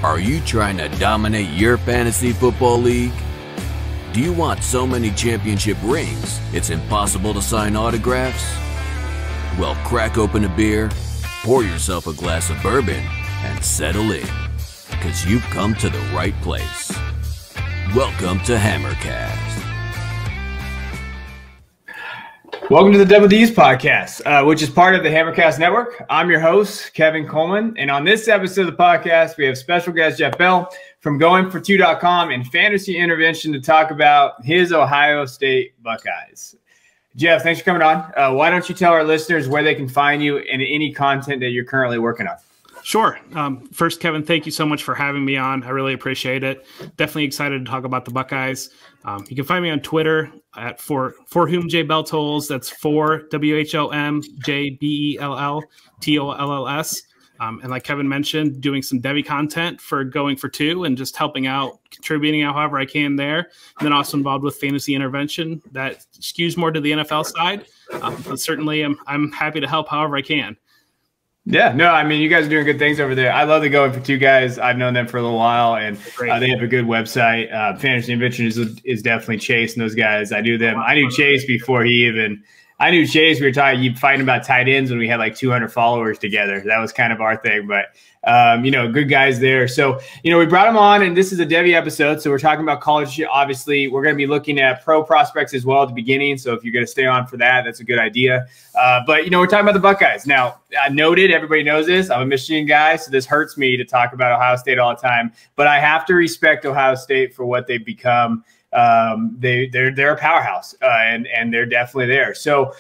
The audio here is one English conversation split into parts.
Are you trying to dominate your fantasy football league? Do you want so many championship rings it's impossible to sign autographs? Well, crack open a beer, pour yourself a glass of bourbon, and settle in, because you've come to the right place. Welcome to Hammercast. Welcome to the Double D's podcast, which is part of the Hammercast Network. I'm your host, Kevin Coleman, and on this episode of the podcast, we have special guest Jeff Bell from GoingFor2.com and Fantasy Intervention to talk about his Ohio State Buckeyes. Jeff, thanks for coming on. Why don't you tell our listeners where they can find you and any content that you're currently working on? Sure. First, Kevin, thank you so much for having me on. I really appreciate it. Definitely excited to talk about the Buckeyes. You can find me on Twitter at for whom J Bell tolls. That's for WHOMJBELLTOLLS. And like Kevin mentioned, doing some Devy content for Going For Two and just helping out, contributing however I can there. And then also involved with Fantasy Intervention that skews more to the NFL side. But certainly I'm happy to help however I can. Yeah, no, I mean, you guys are doing good things over there. I love the Going For Two guys. I've known them for a little while, and they have a good website. Fantasy Intervention is definitely Chase and those guys. I knew them. I knew Chase before I knew Chase. We were fighting about tight ends when we had like 200 followers together. That was kind of our thing, but good guys there. So, we brought them on, and this is a Devy episode. So we're talking about college. Obviously, we're going to be looking at pro prospects as well at the beginning. So if you're going to stay on for that, that's a good idea. But we're talking about the Buckeyes. Now, I noted, everybody knows this. I'm a Michigan guy, so this hurts me to talk about Ohio State all the time. But I have to respect Ohio State for what they've become. They're a powerhouse, and they're definitely there. So,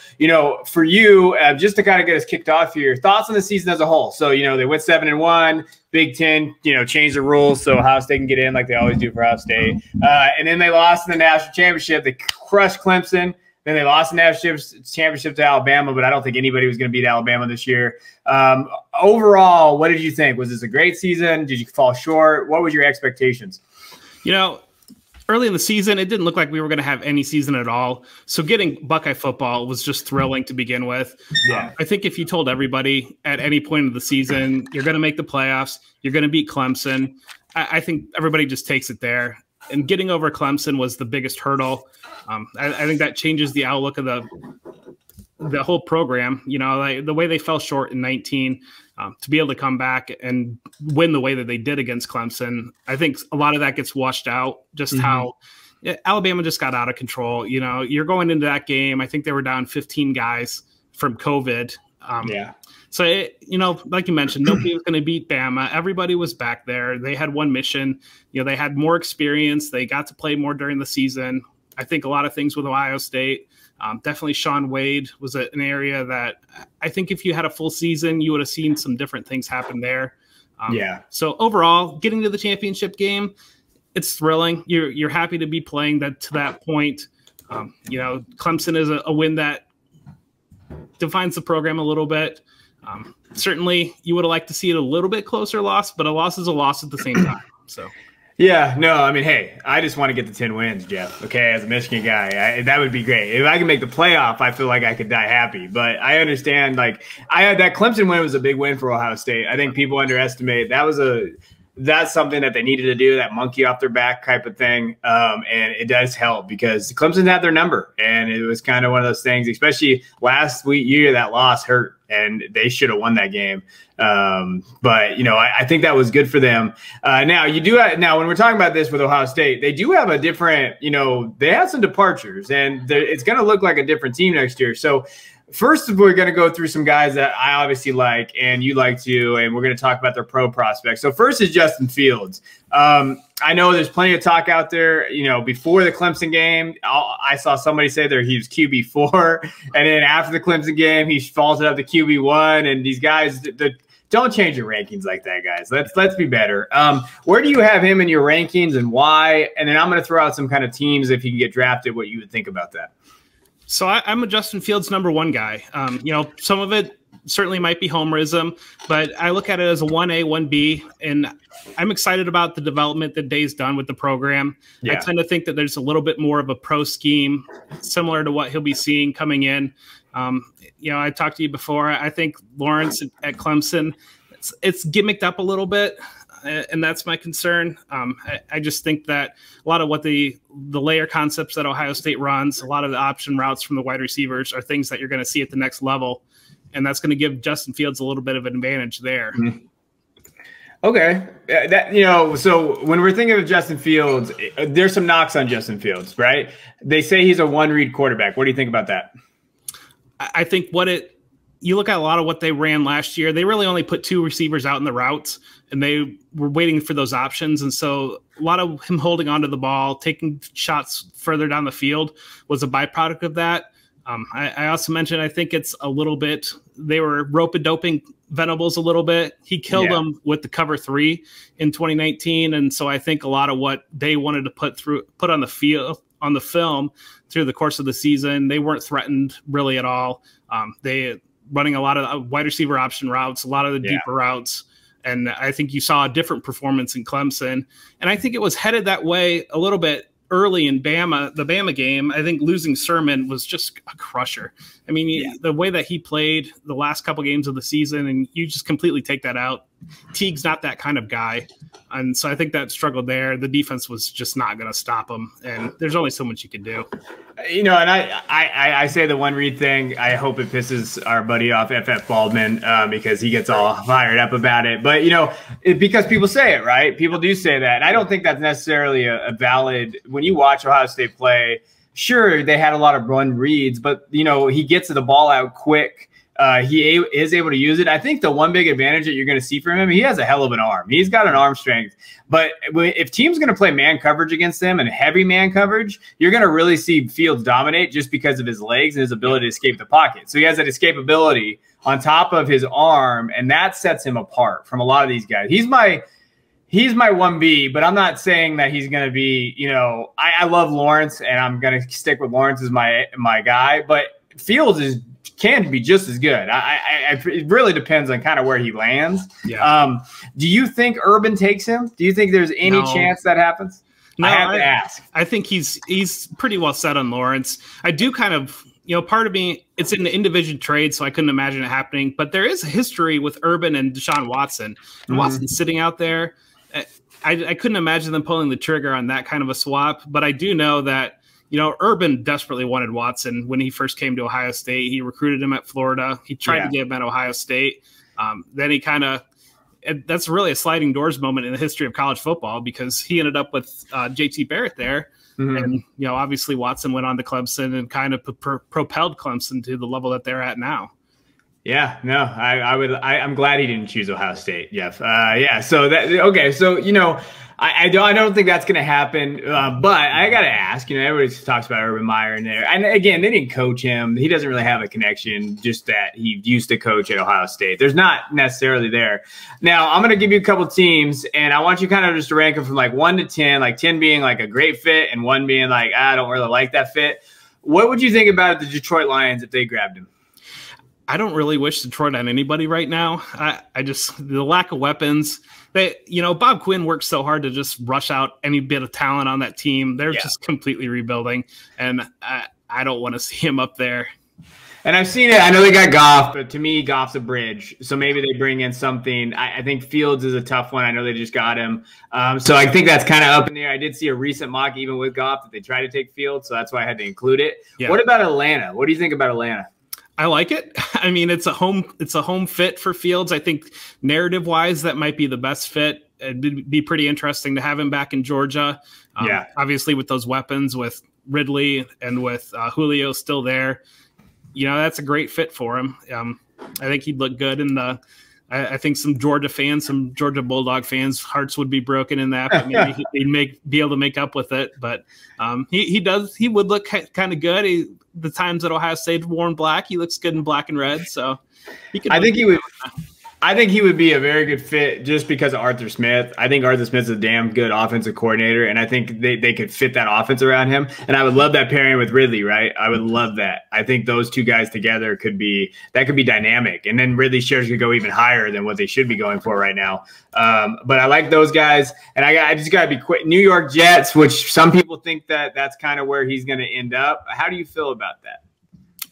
for you, just to kind of get us kicked off here, thoughts on the season as a whole. So, they went 7-1, Big Ten, changed the rules so Ohio State can get in like they always do for Ohio State. And then they lost in the national championship. They crushed Clemson. Then they lost the national championship to Alabama, but I don't think anybody was going to beat Alabama this year. Overall, what did you think? Was this a great season? Did you fall short? What were your expectations? Early in the season, it didn't look like we were going to have any season at all. So getting Buckeye football was just thrilling to begin with. Yeah. I think if you told everybody at any point of the season, you're going to make the playoffs, you're going to beat Clemson, I think everybody just takes it there. And getting over Clemson was the biggest hurdle. I think that changes the outlook of the whole program. The way they fell short in 19, to be able to come back and win the way that they did against Clemson, I think a lot of that gets washed out. Just how Alabama just got out of control. You're going into that game. I think they were down 15 guys from COVID. So, like you mentioned, nobody was going to beat Bama. Everybody was back there. They had one mission. They had more experience. They got to play more during the season. I think a lot of things with Ohio State. Definitely Sean Wade was an area that I think if you had a full season, you would have seen some different things happen there. So overall, getting to the championship game, it's thrilling. You're happy to be playing that to that point. Clemson is a win that defines the program a little bit. Certainly, you would have liked to see it a little bit closer loss, but a loss is a loss at the same time. So. Yeah, no, I mean, hey, I just want to get the 10 wins, Jeff, okay, as a Michigan guy. That would be great. If I can make the playoff, I feel like I could die happy. But I understand, that Clemson win was a big win for Ohio State. I think people underestimate that's something that they needed to do, that monkey off their back type of thing. And it does help because Clemson had their number. And it was kind of one of those things, especially last year, that loss hurt. And they should have won that game. But I think that was good for them. Now when we're talking about this with Ohio State, they do have a different, they have some departures, and it's going to look like a different team next year. So first, we're going to go through some guys that I obviously like and you like too, and we're going to talk about their pro prospects. So first is Justin Fields. I know there's plenty of talk out there, before the Clemson game. I saw somebody say he was QB4, and then after the Clemson game, he falls up to QB1, and these guys don't change your rankings like that, guys. Let's be better. Where do you have him in your rankings and why? And then I'm going to throw out some kind of teams if he can get drafted, what you would think about that. So I'm a Justin Fields #1 guy. Some of it certainly might be homerism, but I look at it as a 1A, 1B, and I'm excited about the development that Day's done with the program. Yeah. I tend to think that there's a little bit more of a pro scheme, similar to what he'll be seeing coming in. I talked to you before. I think Lawrence at Clemson, it's gimmicked up a little bit. and that's my concern. I just think that a lot of what the layer concepts that Ohio State runs, a lot of the option routes from the wide receivers are things that you're going to see at the next level, and that's going to give Justin Fields a little bit of an advantage there. Mm-hmm. Okay. So when we're thinking of Justin Fields, there's some knocks on Justin Fields, right? They say he's a one-read quarterback. What do you think about that? I think you look at a lot of what they ran last year, they really only put 2 receivers out in the routes, and they were waiting for those options. And so a lot of him holding onto the ball, taking shots further down the field was a byproduct of that. I also mentioned, I think it's a little bit, they were rope-a-doping Venables a little bit. He killed them with the cover 3 in 2019. And so I think a lot of what they wanted to put on the field, on the film through the course of the season, they weren't threatened really at all. They running a lot of wide receiver option routes, a lot of the deeper routes. And I think you saw a different performance in Clemson. And I think it was headed that way a little bit early in the Bama game. I think losing Sermon was just a crusher. I mean, the way that he played the last couple games of the season, and you just completely take that out. Teague's not that kind of guy. And so I think that struggled there. The defense was just not going to stop him. And there's only so much you can do. And I say the one read thing. I hope it pisses our buddy off, FF Baldwin, because he gets all fired up about it. But, because people say it, right? People do say that. And I don't think that's necessarily a valid – when you watch Ohio State play, sure, they had a lot of run reads, but, he gets the ball out quick. He is able to use it. I think the one big advantage that you're going to see from him, he has a hell of an arm. He's got an arm strength. But if teams going to play man coverage against him and heavy man coverage, you're going to really see Fields dominate just because of his legs and his ability to escape the pocket. So he has that escapability on top of his arm, and that sets him apart from a lot of these guys. He's my 1B, but I'm not saying that he's going to be, I love Lawrence, and I'm going to stick with Lawrence as my guy, but Fields can be just as good. It really depends on kind of where he lands. Yeah. Do you think Urban takes him? Do you think there's any chance that happens? No, I have to ask. I think he's pretty well set on Lawrence. I do kind of, part of me, it's in the in-division trade, so I couldn't imagine it happening. But there is a history with Urban and Deshaun Watson. And Watson's sitting out there. I couldn't imagine them pulling the trigger on that kind of a swap. But I do know that, Urban desperately wanted Watson when he first came to Ohio State. He recruited him at Florida. He tried to get him at Ohio State. Then he that's really a sliding doors moment in the history of college football, because he ended up with JT Barrett there. And, obviously Watson went on to Clemson and kind of propelled Clemson to the level that they're at now. Yeah, no, I'm glad he didn't choose Ohio State, Jeff. So okay. So, I don't think that's going to happen, but I got to ask, everybody talks about Urban Meyer in there. And again, they didn't coach him. He doesn't really have a connection, just that he used to coach at Ohio State. There's not necessarily there. Now, I'm going to give you a couple teams, and I want you kind of just to rank them from like 1 to 10, like 10 being like a great fit and 1 being like, I don't really like that fit. What would you think about the Detroit Lions if they grabbed him? I don't really wish Detroit on anybody right now. I just, the lack of weapons. Bob Quinn works so hard to just rush out any bit of talent on that team. They're just completely rebuilding, and I don't want to see him up there. And I've seen it. I know they got Goff, but to me, Goff's a bridge. So maybe they bring in something. I think Fields is a tough one. I know they just got him. So I think that's kind of up in the air. I did see a recent mock, even with Goff, that they tried to take Fields. So that's why I had to include it. Yeah. What about Atlanta? What do you think about Atlanta? I like it. I mean, it's a home fit for Fields. I think narrative wise, that might be the best fit. It'd be pretty interesting to have him back in Georgia. Obviously with those weapons, with Ridley and with Julio still there, that's a great fit for him. I think he'd look good in the. I think some Georgia fans, some Georgia Bulldog fans' hearts would be broken in that, but maybe he'd be able to make up with it. But he would look kind of good. The times that Ohio State worn black, he looks good in black and red. So I think he would be a very good fit just because of Arthur Smith. I think Arthur Smith's a damn good offensive coordinator, and I think they could fit that offense around him. And I would love that pairing with Ridley, right? I would love that. I think those two guys together could be dynamic. And then Ridley's shares could go even higher than what they should be going for right now. But I like those guys, and I just got to be quick. New York Jets, which some people think that's kind of where he's going to end up. How do you feel about that?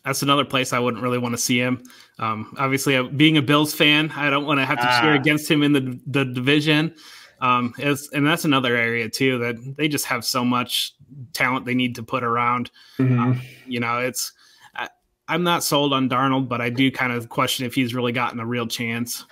That's another place I wouldn't really want to see him. Obviously, being a Bills fan, I don't want to have to cheer against him in the division. And that's another area too that they just have so much talent they need to put around. You know, I'm not sold on Darnold, but I do kind of question if he's really gotten a real chance.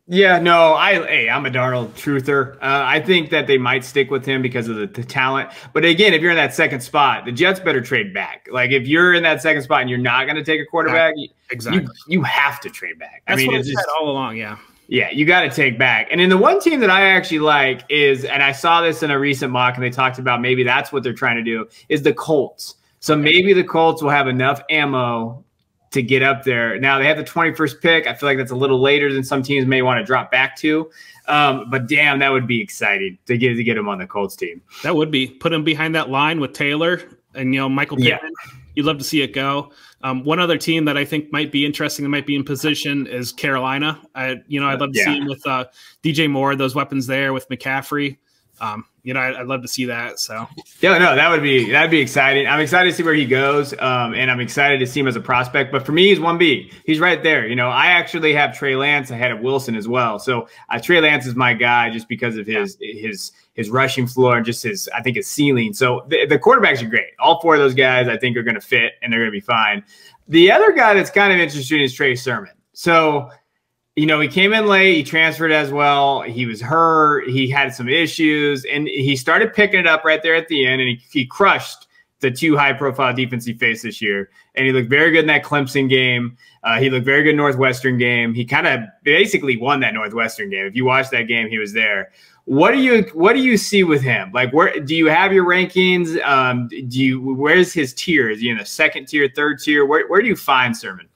Yeah, no, I'm a Darnold truther. I think that they might stick with him because of the talent. But again, if you're in that second spot, the Jets better trade back. Like if you're in that second spot and you're not going to take a quarterback, exactly, you have to trade back. That's what I've said all along. Yeah. Yeah, you got to take back. And then the one team that I actually like is, and I saw this in a recent mock and they talked about maybe that's what they're trying to do, is the Colts. So maybe the Colts will have enough ammo to get up there. Now they have the 21st pick. I feel like that's a little later than some teams may want to drop back to. But damn, that would be exciting to get him on the Colts team. That would be. Put him behind that line with Taylor and Michael Pittman. Yeah. You'd love to see it go. One other team that I think might be interesting and might be in position is Carolina. I'd love to see him with DJ Moore, those weapons there with McCaffrey. I'd love to see that. So yeah, no, that'd be exciting. I'm excited to see where he goes. And I'm excited to see him as a prospect, but for me, he's 1B. He's right there. I actually have Trey Lance ahead of Wilson as well. So Trey Lance is my guy just because of his rushing floor and just his ceiling. So the quarterbacks are great. All four of those guys I think are going to fit and they're going to be fine. The other guy that's kind of interesting is Trey Sermon. So he came in late. He transferred as well. He was hurt. He had some issues, and he started picking it up right there at the end, and he crushed the two high-profile defense he faced this year. And he looked very good in that Clemson game. He looked very good in Northwestern game. He kind of basically won that Northwestern game. If you watch that game, he was there. What do you see with him? Like, where do you have your rankings? Where's his tier? Is he in the second tier, third tier? Where do you find Sermon?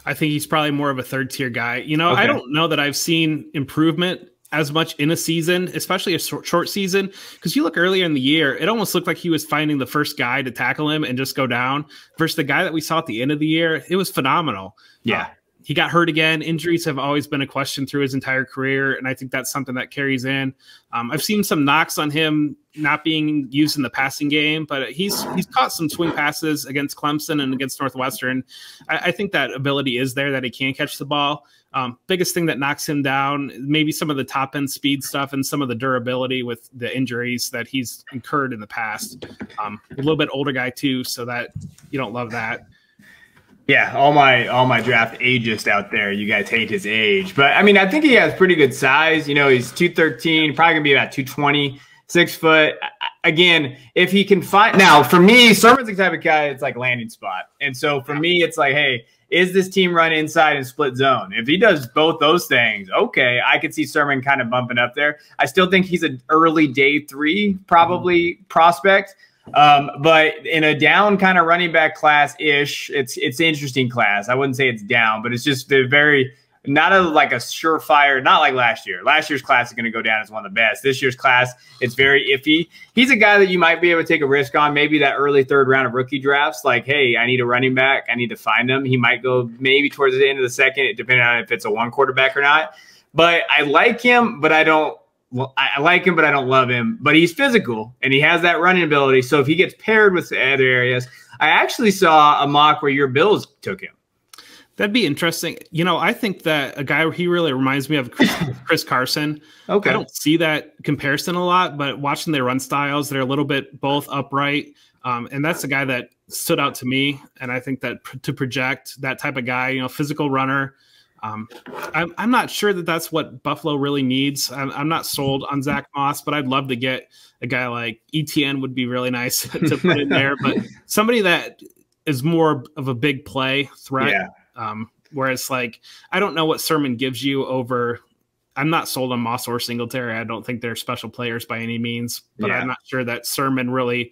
I think he's probably more of a third-tier guy. Okay. I don't know that I've seen improvement as much in a season, especially a short season, because you look earlier in the year, it almost looked like he was finding the first guy to tackle him and just go down versus the guy that we saw at the end of the year. It was phenomenal. Yeah. He got hurt again. Injuries have always been a question through his entire career, and I think that's something that carries in. I've seen some knocks on him not being used in the passing game, but he's caught some swing passes against Clemson and against Northwestern. I think that ability is there, that he can catch the ball. Biggest thing that knocks him down, maybe some of the top-end speed stuff and some of the durability with the injuries that he's incurred in the past. A little bit older guy, too, so that you don't love that. Yeah, all my draft ageist out there, you guys hate his age. But, I think he has pretty good size. He's 213, probably going to be about 220, 6 foot. Again, if he can find – now, for me, Sermon's the type of guy it's like landing spot. And so, for me, it's like, hey, is this team run inside and split zone? If he does both those things, okay, I could see Sermon kind of bumping up there. I still think he's an early day 3 probably prospect. But in a down kind of running back class-ish, it's an interesting class. I wouldn't say it's down, but it's just not like a surefire, not like last year. Last year's class is going to go down as one of the best. This year's class, it's very iffy. He's a guy that you might be able to take a risk on, maybe that early third round of rookie drafts. Like, hey, I need a running back. I need to find him. He might go maybe towards the end of the second, depending on if it's a one quarterback or not. But I like him, but I don't. Well, I like him, but I don't love him. But he's physical, and he has that running ability. So if he gets paired with the other areas, I actually saw a mock where your Bills took him. That'd be interesting. I think that a guy he really reminds me of Chris Carson. Okay. I don't see that comparison a lot, but watching their run styles, they're a little bit both upright. And that's a guy that stood out to me. And I think that to project that type of guy, physical runner, I'm not sure that that's what Buffalo really needs. I'm not sold on Zach Moss, but I'd love to get a guy like ETN would be really nice to put in there, but somebody that is more of a big play threat. Yeah. Whereas I don't know what Sermon gives you over. I'm not sold on Moss or Singletary. I don't think they're special players by any means, but I'm not sure that Sermon really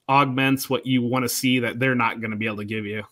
augments what you want to see that they're not going to be able to give you.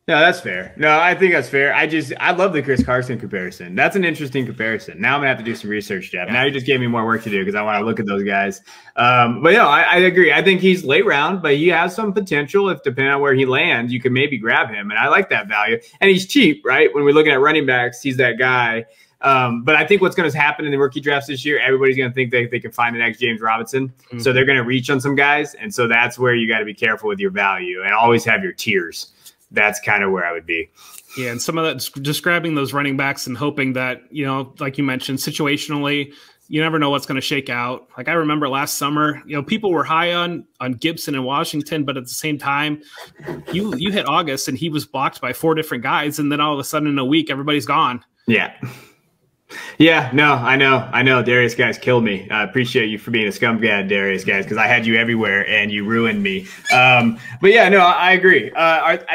No, that's fair. No, I think that's fair. I love the Chris Carson comparison. That's an interesting comparison. Now I'm going to have to do some research, Jeff. Yeah. Now you just gave me more work to do because I want to look at those guys. But I agree. I think he's late round, but he has some potential. If depending on where he lands, you can maybe grab him. And I like that value. And he's cheap, right? When we're looking at running backs, he's that guy. But I think what's going to happen in the rookie drafts this year, everybody's going to think they can find the next James Robinson. Mm-hmm. So they're going to reach on some guys. And so that's where you got to be careful with your value and always have your tiers. That's kind of where I would be. Yeah, and some of that, just grabbing those running backs and hoping that, like you mentioned, situationally, you never know what's going to shake out. Like I remember last summer, people were high on Gibson and Washington, but at the same time, you hit August and he was blocked by 4 different guys, and then all of a sudden in a week, everybody's gone. Yeah. Yeah, no, I know. Darius guys killed me. I appreciate you for being a scumbag, Darius guys, because I had you everywhere and you ruined me. But yeah, no, I agree.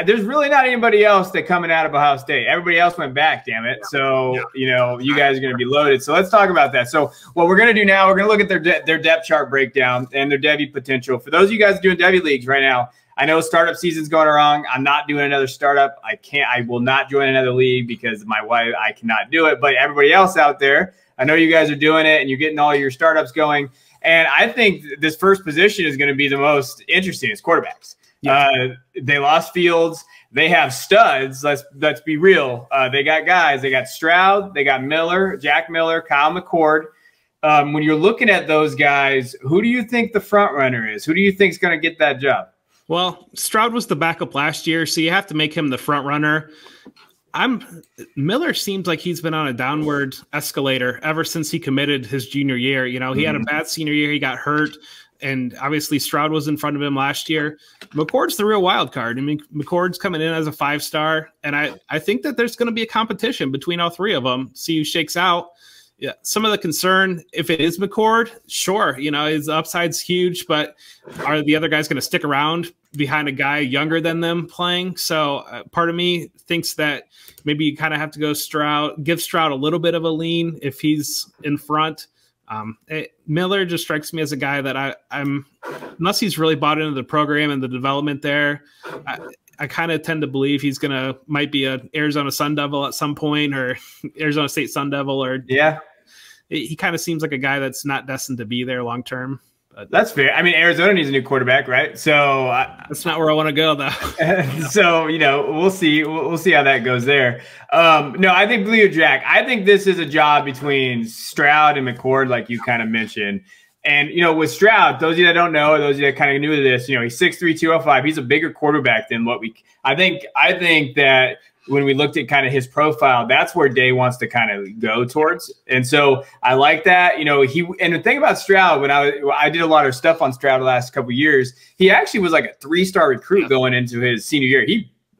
There's really not anybody else that coming out of Ohio State. Everybody else went back, damn it. So, you guys are going to be loaded. So let's talk about that. So what we're going to do now, we're going to look at their depth chart breakdown and their Devy potential. For those of you guys doing Devy leagues right now, I know startup season's going wrong. I'm not doing another startup. I will not join another league because my wife, I cannot do it. But everybody else out there, I know you guys are doing it and you're getting all your startups going. And I think this first position is going to be the most interesting. It's quarterbacks. Yeah. They lost Fields. They have studs. Let's be real. They got guys. They got Stroud. They got Miller, Jack Miller, Kyle McCord. When you're looking at those guys, who do you think the front runner is? Who do you think is going to get that job? Well, Stroud was the backup last year, so you have to make him the front runner. Miller seems like he's been on a downward escalator ever since he committed his junior year. He had a bad senior year. He got hurt, and obviously Stroud was in front of him last year. McCord's the real wild card. I mean, McCord's coming in as a 5-star, and I think that there's going to be a competition between all 3 of them. See who shakes out. Yeah, some of the concern, if it is McCord, sure, his upside's huge, but are the other guys going to stick around behind a guy younger than them playing? So part of me thinks that maybe you kind of have to go give Stroud a little bit of a lean if he's in front. Miller just strikes me as a guy that I'm unless he's really bought into the program and the development there, I kind of tend to believe he's might be an Arizona Sun Devil at some point, or Arizona State Sun Devil, or he kind of seems like a guy that's not destined to be there long term. That's fair. I mean, Arizona needs a new quarterback, right? So that's not where I want to go, though. So we'll see. We'll see how that goes there. No, I think Blue Jack. I think this is a job between Stroud and McCord, like you kind of mentioned. And, with Stroud, those of you that don't know, or those of you that kind of new to this, he's 6'3", 205. He's a bigger quarterback than what I think that when we looked at kind of his profile, that's where Day wants to kind of go towards. And so I like that. And the thing about Stroud, when I did a lot of stuff on Stroud the last couple of years, he actually was like a 3-star recruit going into his senior year.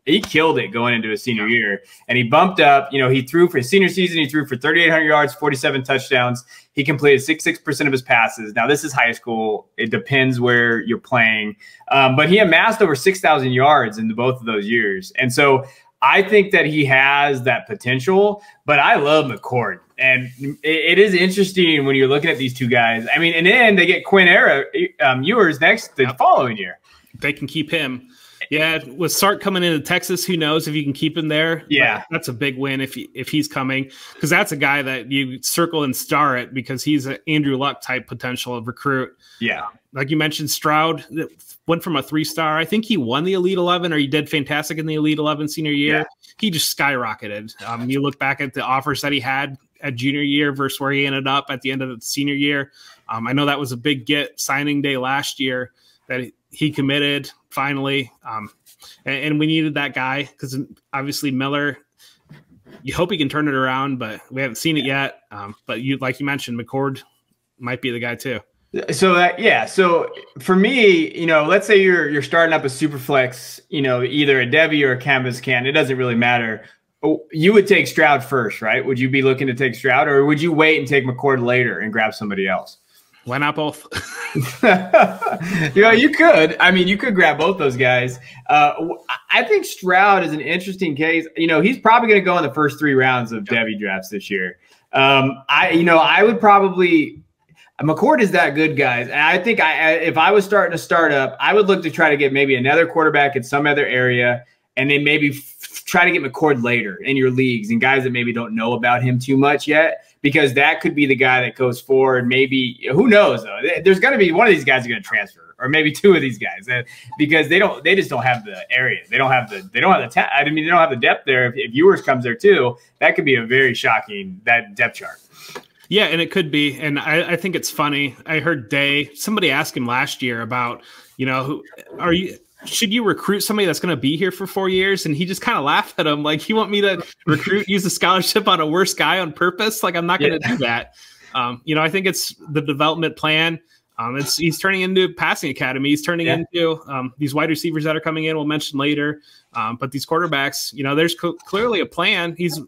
He killed it going into his senior year, and he bumped up. He threw for his senior season. He threw for 3,800 yards, 47 touchdowns. He completed 66% of his passes. Now, this is high school. It depends where you're playing. But he amassed over 6,000 yards in both of those years. And so I think that he has that potential, but I love McCord. And it is interesting when you're looking at these 2 guys. I mean, and then they get Quinn Ewers next the following year. They can keep him. Yeah, with Sark coming into Texas, who knows if you can keep him there? Yeah, but that's a big win if he's coming, because that's a guy that you circle and star it because he's an Andrew Luck type potential of recruit. Yeah, like you mentioned, Stroud went from a 3-star. I think he won the Elite 11, or he did fantastic in the Elite 11 senior year. Yeah. He just skyrocketed. You look back at the offers that he had at junior year versus where he ended up at the end of the senior year. I know that was a big get signing day last year that he committed finally. And we needed that guy because obviously Miller, you hope he can turn it around, but we haven't seen it yet. But like you mentioned, McCord might be the guy too. So so for me, let's say you're starting up a super flex, either a Devy or a canvas can, it doesn't really matter. You would take Stroud first, right? Would you be looking to take Stroud, or would you wait and take McCord later and grab somebody else? Why not both? You could. I mean, you could grab both those guys. I think Stroud is an interesting case. He's probably going to go in the first 3 rounds of Devy drafts this year. I would probably – McCord is that good, guys. And I think if I was starting a startup, I would look to try to get maybe another quarterback in some other area, and then maybe try to get McCord later in your leagues and guys that maybe don't know about him too much yet, because that could be the guy that goes forward. Maybe, who knows though, there's going to be one of these guys are going to transfer, or maybe 2 of these guys, because they just don't have the area. They don't have the they don't have the depth there. If Ewers comes there too, that could be a very shocking, that depth chart. Yeah, and it could be. And I think it's funny. I heard somebody asked him last year about, should you recruit somebody that's going to be here for 4 years? And he just kind of laughed at him. Like, you want me to use a scholarship on a worse guy on purpose? Like, I'm not going to do that. I think it's the development plan. He's turning into passing academy. He's turning into these wide receivers that are coming in. We'll mention later, but these quarterbacks. There's clearly a plan. He's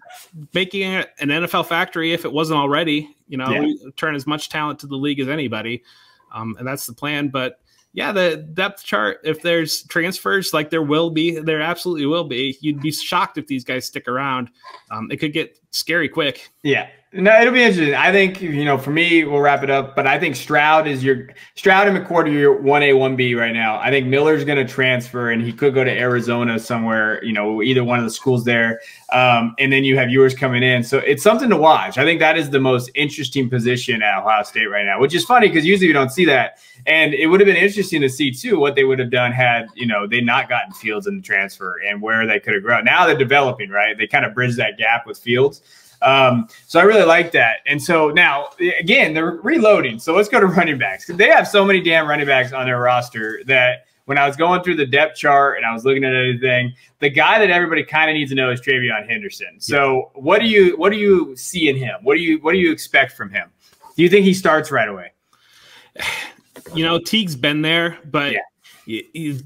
making it an NFL factory if it wasn't already. We turn as much talent to the league as anybody, and that's the plan. But yeah, the depth chart. If there's transfers, like there absolutely will be. You'd be shocked if these guys stick around. It could get scary quick. Yeah. No, it'll be interesting. I think, for me, we'll wrap it up, but I think Stroud and McCourt are your 1A, 1B right now. I think Miller's going to transfer and he could go to Arizona somewhere, either one of the schools there. And then you have yours coming in. So it's something to watch. I think that is the most interesting position at Ohio State right now, which is funny because usually you don't see that. And it would have been interesting to see too, what they would have done had, they not gotten Fields in the transfer and where they could have grown. Now they're developing, right? They kind of bridge that gap with Fields. So I really like that. And so now, again, they're reloading. So let's go to running backs. They have so many damn running backs on their roster that when I was going through the depth chart and I was looking at everything, the guy that everybody kind of needs to know is Travion Henderson. So what do you see in him? What do you expect from him? Do you think he starts right away? Teague's been there, but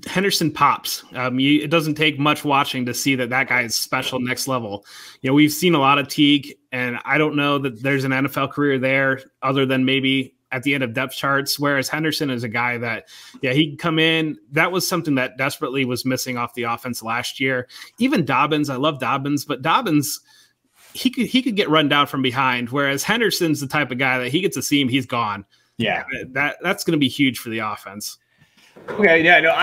Henderson pops. It doesn't take much watching to see that guy is special, next level. We've seen a lot of Teague, and I don't know that there's an NFL career there other than maybe at the end of depth charts, whereas Henderson is a guy that, he can come in. That was something that desperately was missing off the offense last year. Even Dobbins, I love Dobbins, but Dobbins, he could get run down from behind, whereas Henderson's the type of guy that he gets a seam, he's gone. Yeah, that's going to be huge for the offense. Okay, yeah, no,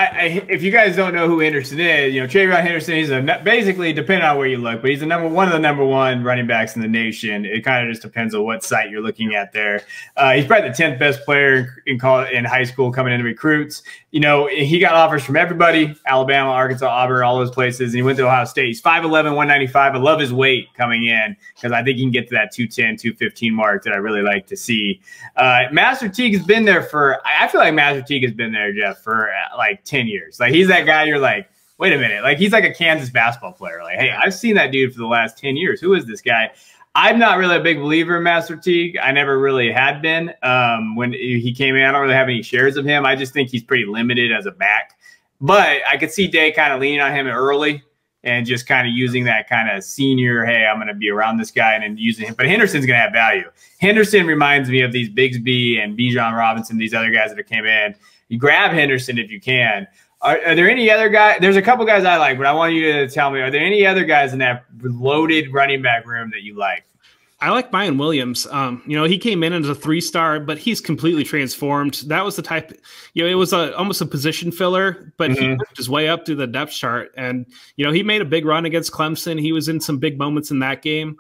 if you guys don't know who Henderson is, Travion Henderson, he's basically, depending on where you look, but he's one of the number one running backs in the nation. It kind of just depends on what site you're looking at there. He's probably the 10th best player in high school coming into recruits. He got offers from everybody, Alabama, Arkansas, Auburn, all those places, and he went to Ohio State. He's 5'11", 195. I love his weight coming in because I think he can get to that 210, 215 mark that I really like to see. Master Teague has been there I feel like Master Teague has been there, Jeff, for like 10 years. Like he's that guy you're like, wait a minute. Like he's like a Kansas basketball player. Like, hey, I've seen that dude for the last 10 years. Who is this guy? I'm not really a big believer in Master Teague. I never really had been. When he came in, I don't really have any shares of him. I just think he's pretty limited as a back. But I could see Day kind of leaning on him early and just kind of using that kind of senior, hey, I'm going to be around this guy and then using him. But Henderson's going to have value. Henderson reminds me of these Bigsby and Bijan Robinson, these other guys that came in. You grab Henderson if you can. Are there any other guys? There's a couple guys I like, but I want you to tell me, are there any other guys in that loaded running back room that you like? I like Mayan Williams. He came in as a 3-star, but he's completely transformed. That was the type, it was almost a position filler, but he worked his way up through the depth chart. And, he made a big run against Clemson. He was in some big moments in that game.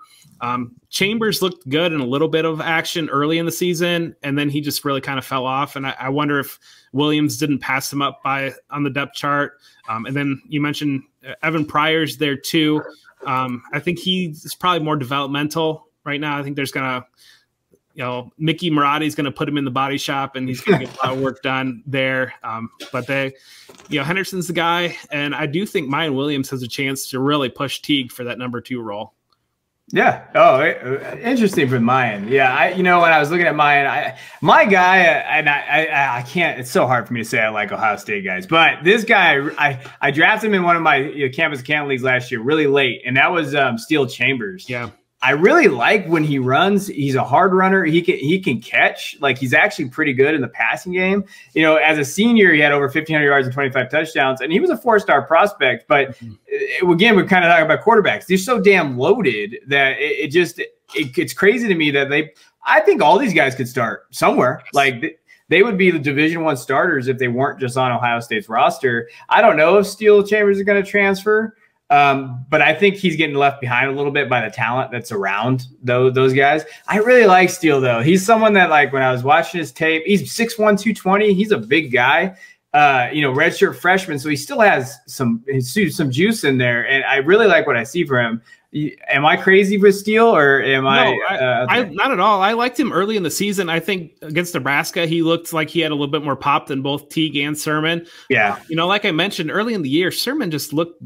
Chambers looked good in a little bit of action early in the season, and then he just really kind of fell off. And I wonder if Williams didn't pass him up on the depth chart. And then you mentioned Evan Pryor's there too. I think he's probably more developmental right now. I think there's going to, Mickey Marotti's going to put him in the body shop and he's going to get a lot of work done there. But Henderson's the guy. And I do think Mayan Williams has a chance to really push Teague for that number 2 role. Yeah. Oh, interesting for Mayan. Yeah. When I was looking at Mayan, my guy, and I can't, it's so hard for me to say I like Ohio State guys, but this guy, I drafted him in one of my campus account leagues last year, really late. And that was Steel Chambers. Yeah. I really like when he runs. He's a hard runner. He can catch. Like he's actually pretty good in the passing game. As a senior, he had over 1,500 yards and 25 touchdowns, and he was a 4-star prospect. But again, we're kind of talking about quarterbacks. They're so damn loaded that it's crazy to me that I think all these guys could start somewhere. Like they would be the Division I starters if they weren't just on Ohio State's roster. I don't know if Steel Chambers is going to transfer. But I think he's getting left behind a little bit by the talent that's around those guys. I really like Steele, though. He's someone that, like, when I was watching his tape, he's 6'1", 220. He's a big guy, redshirt freshman. So he still has some juice in there. And I really like what I see from him. Am I crazy with Steele or am I not at all. I liked him early in the season. I think against Nebraska, he looked like he had a little bit more pop than both Teague and Sermon. Yeah. Like I mentioned early in the year, Sermon just looked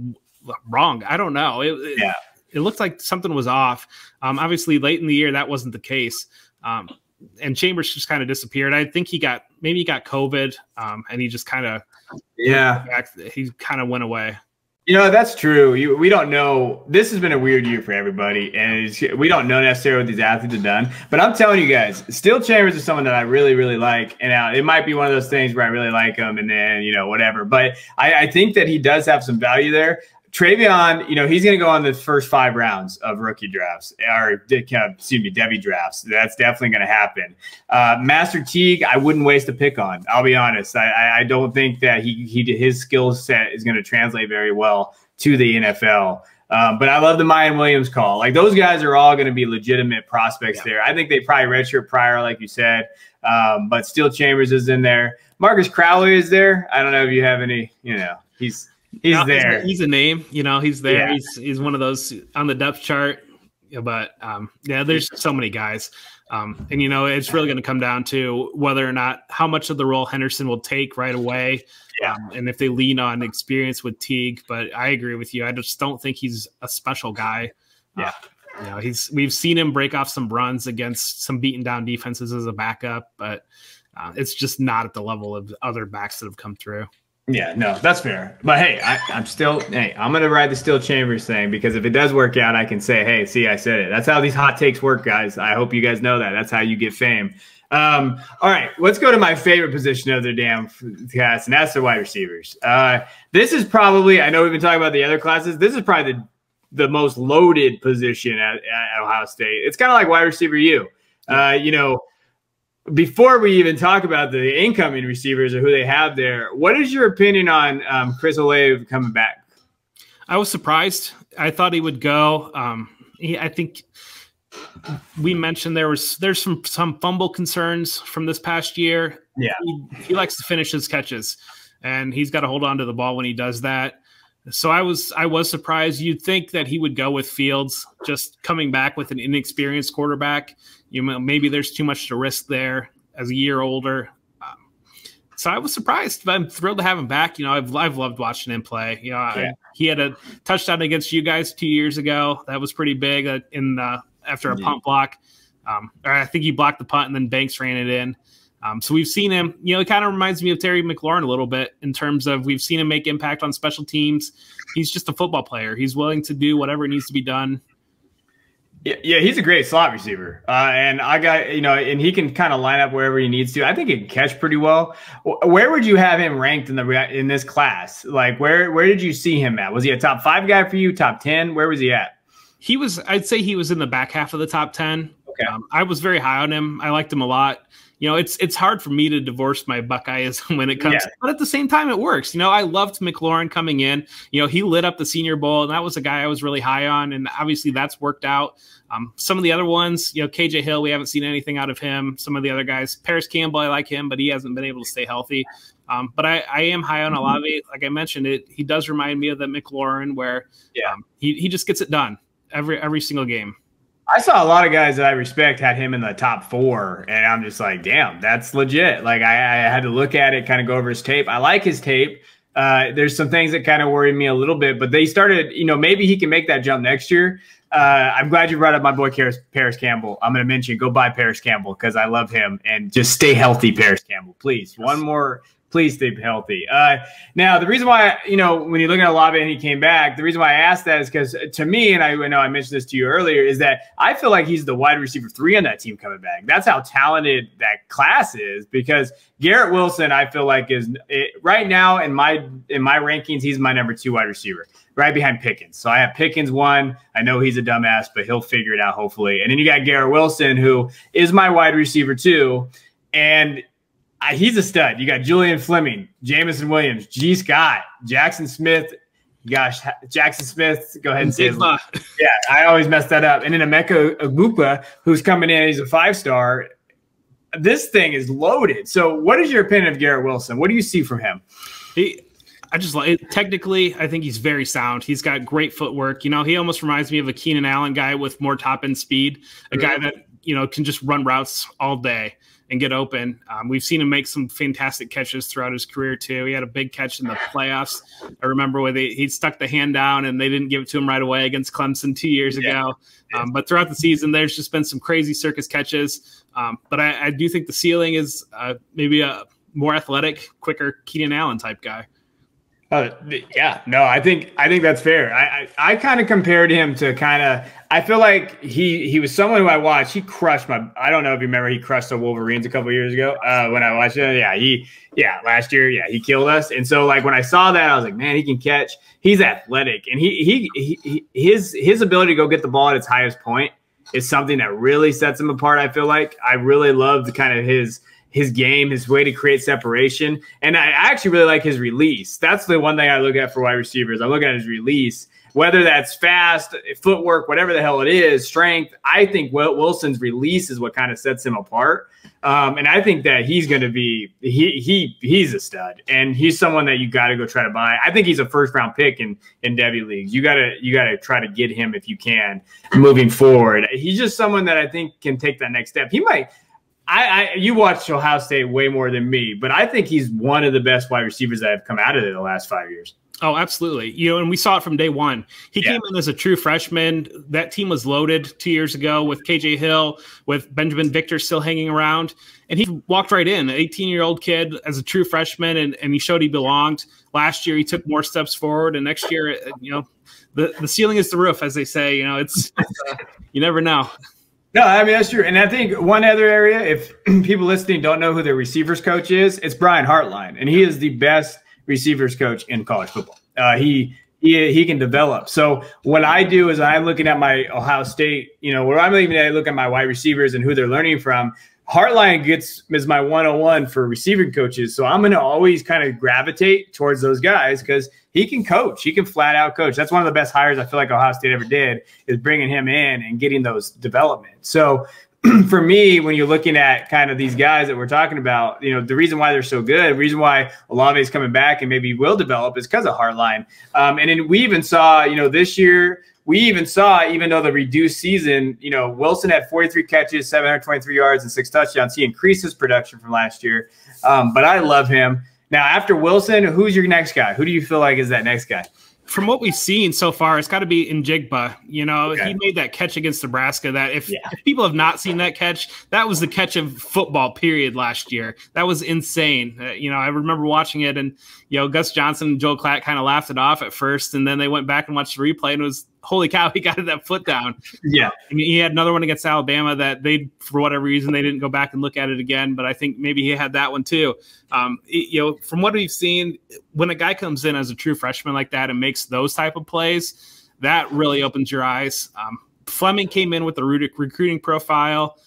wrong. I don't know. It looked like something was off. Obviously late in the year, that wasn't the case. and Chambers just kind of disappeared. I think he got COVID, and he just kind of he kind of went away. That's true. We don't know. This has been a weird year for everybody, and we don't know necessarily what these athletes have done. But I'm telling you guys, Still Chambers is someone that I really, really like. And it might be one of those things where I really like him, and then, whatever. But I think that he does have some value there. Travion, he's going to go on the first 5 rounds of rookie drafts, or Devy drafts. That's definitely going to happen. Master Teague, I wouldn't waste a pick on. I'll be honest. I don't think that his skill set is going to translate very well to the NFL. But I love the Mayan Williams call. Like, those guys are all going to be legitimate prospects there. I think they probably redshirt prior, like you said. But Still Chambers is in there. Marcus Crowley is there. I don't know if you have any, He's there. He's a name, he's there. Yeah. He's one of those on the depth chart. But there's so many guys. And it's really going to come down to whether or not how much of the role Henderson will take right away. And if they lean on experience with Teague. But I agree with you. I just don't think he's a special guy. We've seen him break off some runs against some beaten down defenses as a backup, but it's just not at the level of other backs that have come through. Yeah, no, that's fair. But hey, I'm going to ride the Still Chambers thing, because if it does work out, I can say, hey, see, I said it. That's how these hot takes work, guys. I hope you guys know that. That's how you get fame. All right, let's go to my favorite position of the damn cast, and that's the wide receivers. This is probably, I know we've been talking about the other classes. This is probably the most loaded position at Ohio State. It's kind of like wide receiver U. Before we even talk about the incoming receivers or who they have there, what is your opinion on Chris Olave coming back? I was surprised. I thought he would go. I think we mentioned there's some fumble concerns from this past year. Yeah, he likes to finish his catches, and he's got to hold on to the ball when he does that. So I was surprised. You'd think that he would go with Fields, just coming back with an inexperienced quarterback. Maybe there's too much to risk there as a year older. So I was surprised, but I'm thrilled to have him back. I've loved watching him play. He had a touchdown against you guys 2 years ago. That was pretty big after a punt block. Or I think he blocked the punt and then Banks ran it in. So we've seen him, it kind of reminds me of Terry McLaurin a little bit in terms of we've seen him make impact on special teams. He's just a football player. He's willing to do whatever needs to be done. Yeah, he's a great slot receiver. And and he can kind of line up wherever he needs to. I think he can catch pretty well. Where would you have him ranked in this class? Like, where did you see him at? Was he a top 5 guy for you, top 10? Where was he at? I'd say he was in the back half of the top 10. Okay. I was very high on him. I liked him a lot. It's hard for me to divorce my Buckeyes when it comes, but at the same time, it works. I loved McLaurin coming in. He lit up the Senior Bowl, and that was a guy I was really high on, and obviously that's worked out. Some of the other ones, KJ Hill, we haven't seen anything out of him. Some of the other guys, Paris Campbell, I like him, but he hasn't been able to stay healthy. But I am high on Olave. Like I mentioned, he does remind me of the McLaurin where he just gets it done every single game. I saw a lot of guys that I respect had him in the top 4, and I'm just like, damn, that's legit. Like, I had to look at it, kind of go over his tape. I like his tape. There's some things that kind of worried me a little bit, but they started, maybe he can make that jump next year. I'm glad you brought up my boy Paris Campbell. I'm going to mention, go buy Paris Campbell because I love him, and just stay healthy, Paris Campbell, please. One more. Please stay healthy. Now, the reason why, when you look at Olave and he came back, the reason why I asked that is because to me, and I know I mentioned this to you earlier, is that I feel like he's the wide receiver 3 on that team coming back. That's how talented that class is, because Garrett Wilson, I feel like right now in my rankings, he's my number 2 wide receiver, right behind Pickens. So I have Pickens 1. I know he's a dumbass, but he'll figure it out hopefully. And then you got Garrett Wilson, who is my wide receiver 2. And he's a stud. You got Julian Fleming, Jamison Williams, G. Scott, Jackson Smith. Gosh, Jackson Smith, go ahead and say it. Yeah, I always mess that up. And then Emeka Egbuka, who's coming in. He's a 5-star. This thing is loaded. So what is your opinion of Garrett Wilson? What do you see from him? I just like it. Technically, I think he's very sound. He's got great footwork. He almost reminds me of a Keenan Allen guy with more top-end speed, a guy that can just run routes all day and get open. We've seen him make some fantastic catches throughout his career too. He had a big catch in the playoffs. I remember when he stuck the hand down and they didn't give it to him right away against Clemson 2 years ago. But throughout the season, there's just been some crazy circus catches. But I do think the ceiling is maybe a more athletic, quicker Keenan Allen type guy. Yeah, no, I think that's fair. I kind of compared him to I feel like he was someone who I watched. He crushed I don't know if you remember, he crushed the Wolverines a couple years ago when I watched it. Last year, he killed us. And so like when I saw that, I was like, man, he can catch. He's athletic, and his ability to go get the ball at its highest point is something that really sets him apart. I feel like I really love the kind of his game, his way to create separation. And I actually really like his release. That's the one thing I look at for wide receivers. I look at his release, whether that's fast, footwork, whatever the hell it is, strength. I think Wilson's release is what kind of sets him apart. And I think that he's going to be, he's a stud, and he's someone that you got to go try to buy. I think he's a first-round pick in Devy leagues. You got to try to get him if you can moving forward. He's just someone that I think can take that next step. He might, you watched Ohio State way more than me, but I think he's one of the best wide receivers that have come out of it the last 5 years. Oh, absolutely. And we saw it from day one. He came in as a true freshman. That team was loaded 2 years ago with KJ Hill, with Benjamin Victor still hanging around. And he walked right in, an 18-year-old kid as a true freshman, and he showed he belonged. Last year, he took more steps forward. And next year, the ceiling is the roof, as they say. It's you never know. No, I mean, that's true. And I think one other area, if people listening don't know who their receivers coach is, it's Brian Hartline. And he is the best receivers coach in college football. He can develop. So what I do is I'm looking at my Ohio State, where I'm even look at my wide receivers and who they're learning from. Hartline is my 101 for receiving coaches. So I'm going to always kind of gravitate towards those guys because he can coach. He can flat out coach. That's one of the best hires I feel like Ohio State ever did, is bringing him in and getting those development. So for me, when you're looking at kind of these guys that we're talking about, the reason why they're so good, the reason why Olave is coming back and maybe will develop is because of Hartline. And then we even saw, this year, even though the reduced season, Wilson had 43 catches, 723 yards, and 6 touchdowns. He increased his production from last year. But I love him. Now, after Wilson, who's your next guy? Who do you feel like is that next guy? From what we've seen so far, it's got to be Njigba. He made that catch against Nebraska. That if people have not seen that catch, that was the catch of football, period, last year. That was insane. I remember watching it, and Gus Johnson and Joel Klatt kind of laughed it off at first, and then they went back and watched the replay, and it was, holy cow, he got that foot down. Yeah. He had another one against Alabama that for whatever reason, they didn't go back and look at it again, but I think maybe he had that one too. From what we've seen, when a guy comes in as a true freshman like that and makes those type of plays, that really opens your eyes. Fleming came in with a recruiting profile.